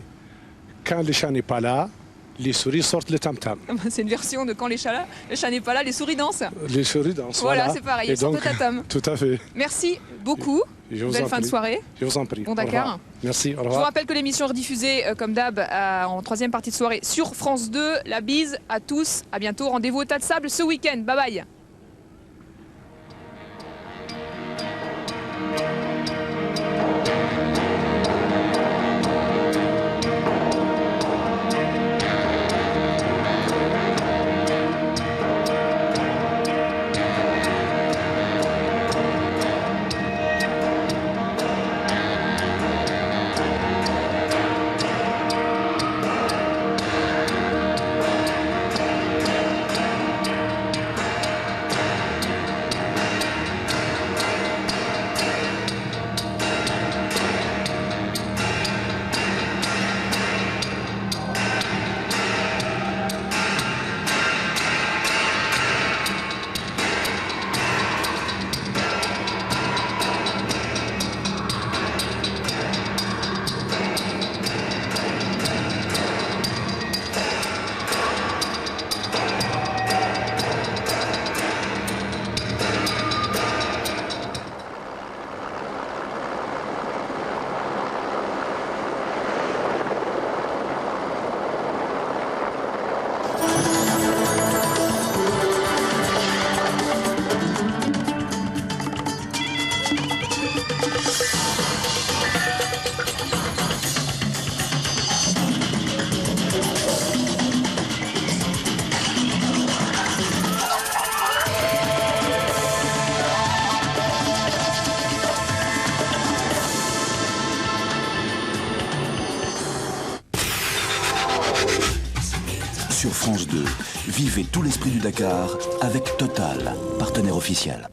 quand le chat n'est pas là, les souris sortent le tam-tam. C'est une version de quand le chat n'est pas là, les souris dansent. Les souris dansent, voilà. C'est pareil, ils sortent le tam-tam. Tout à fait. Merci beaucoup. Belle fin de soirée. Je vous en prie. Bon Dakar. Merci, au revoir. Je vous rappelle que l'émission est rediffusée comme d'hab en troisième partie de soirée sur France 2. La bise à tous, à bientôt. Rendez-vous au Tas de Sable ce week-end. Bye bye. sur France 2. Vivez tout l'esprit du Dakar avec Total, partenaire officiel.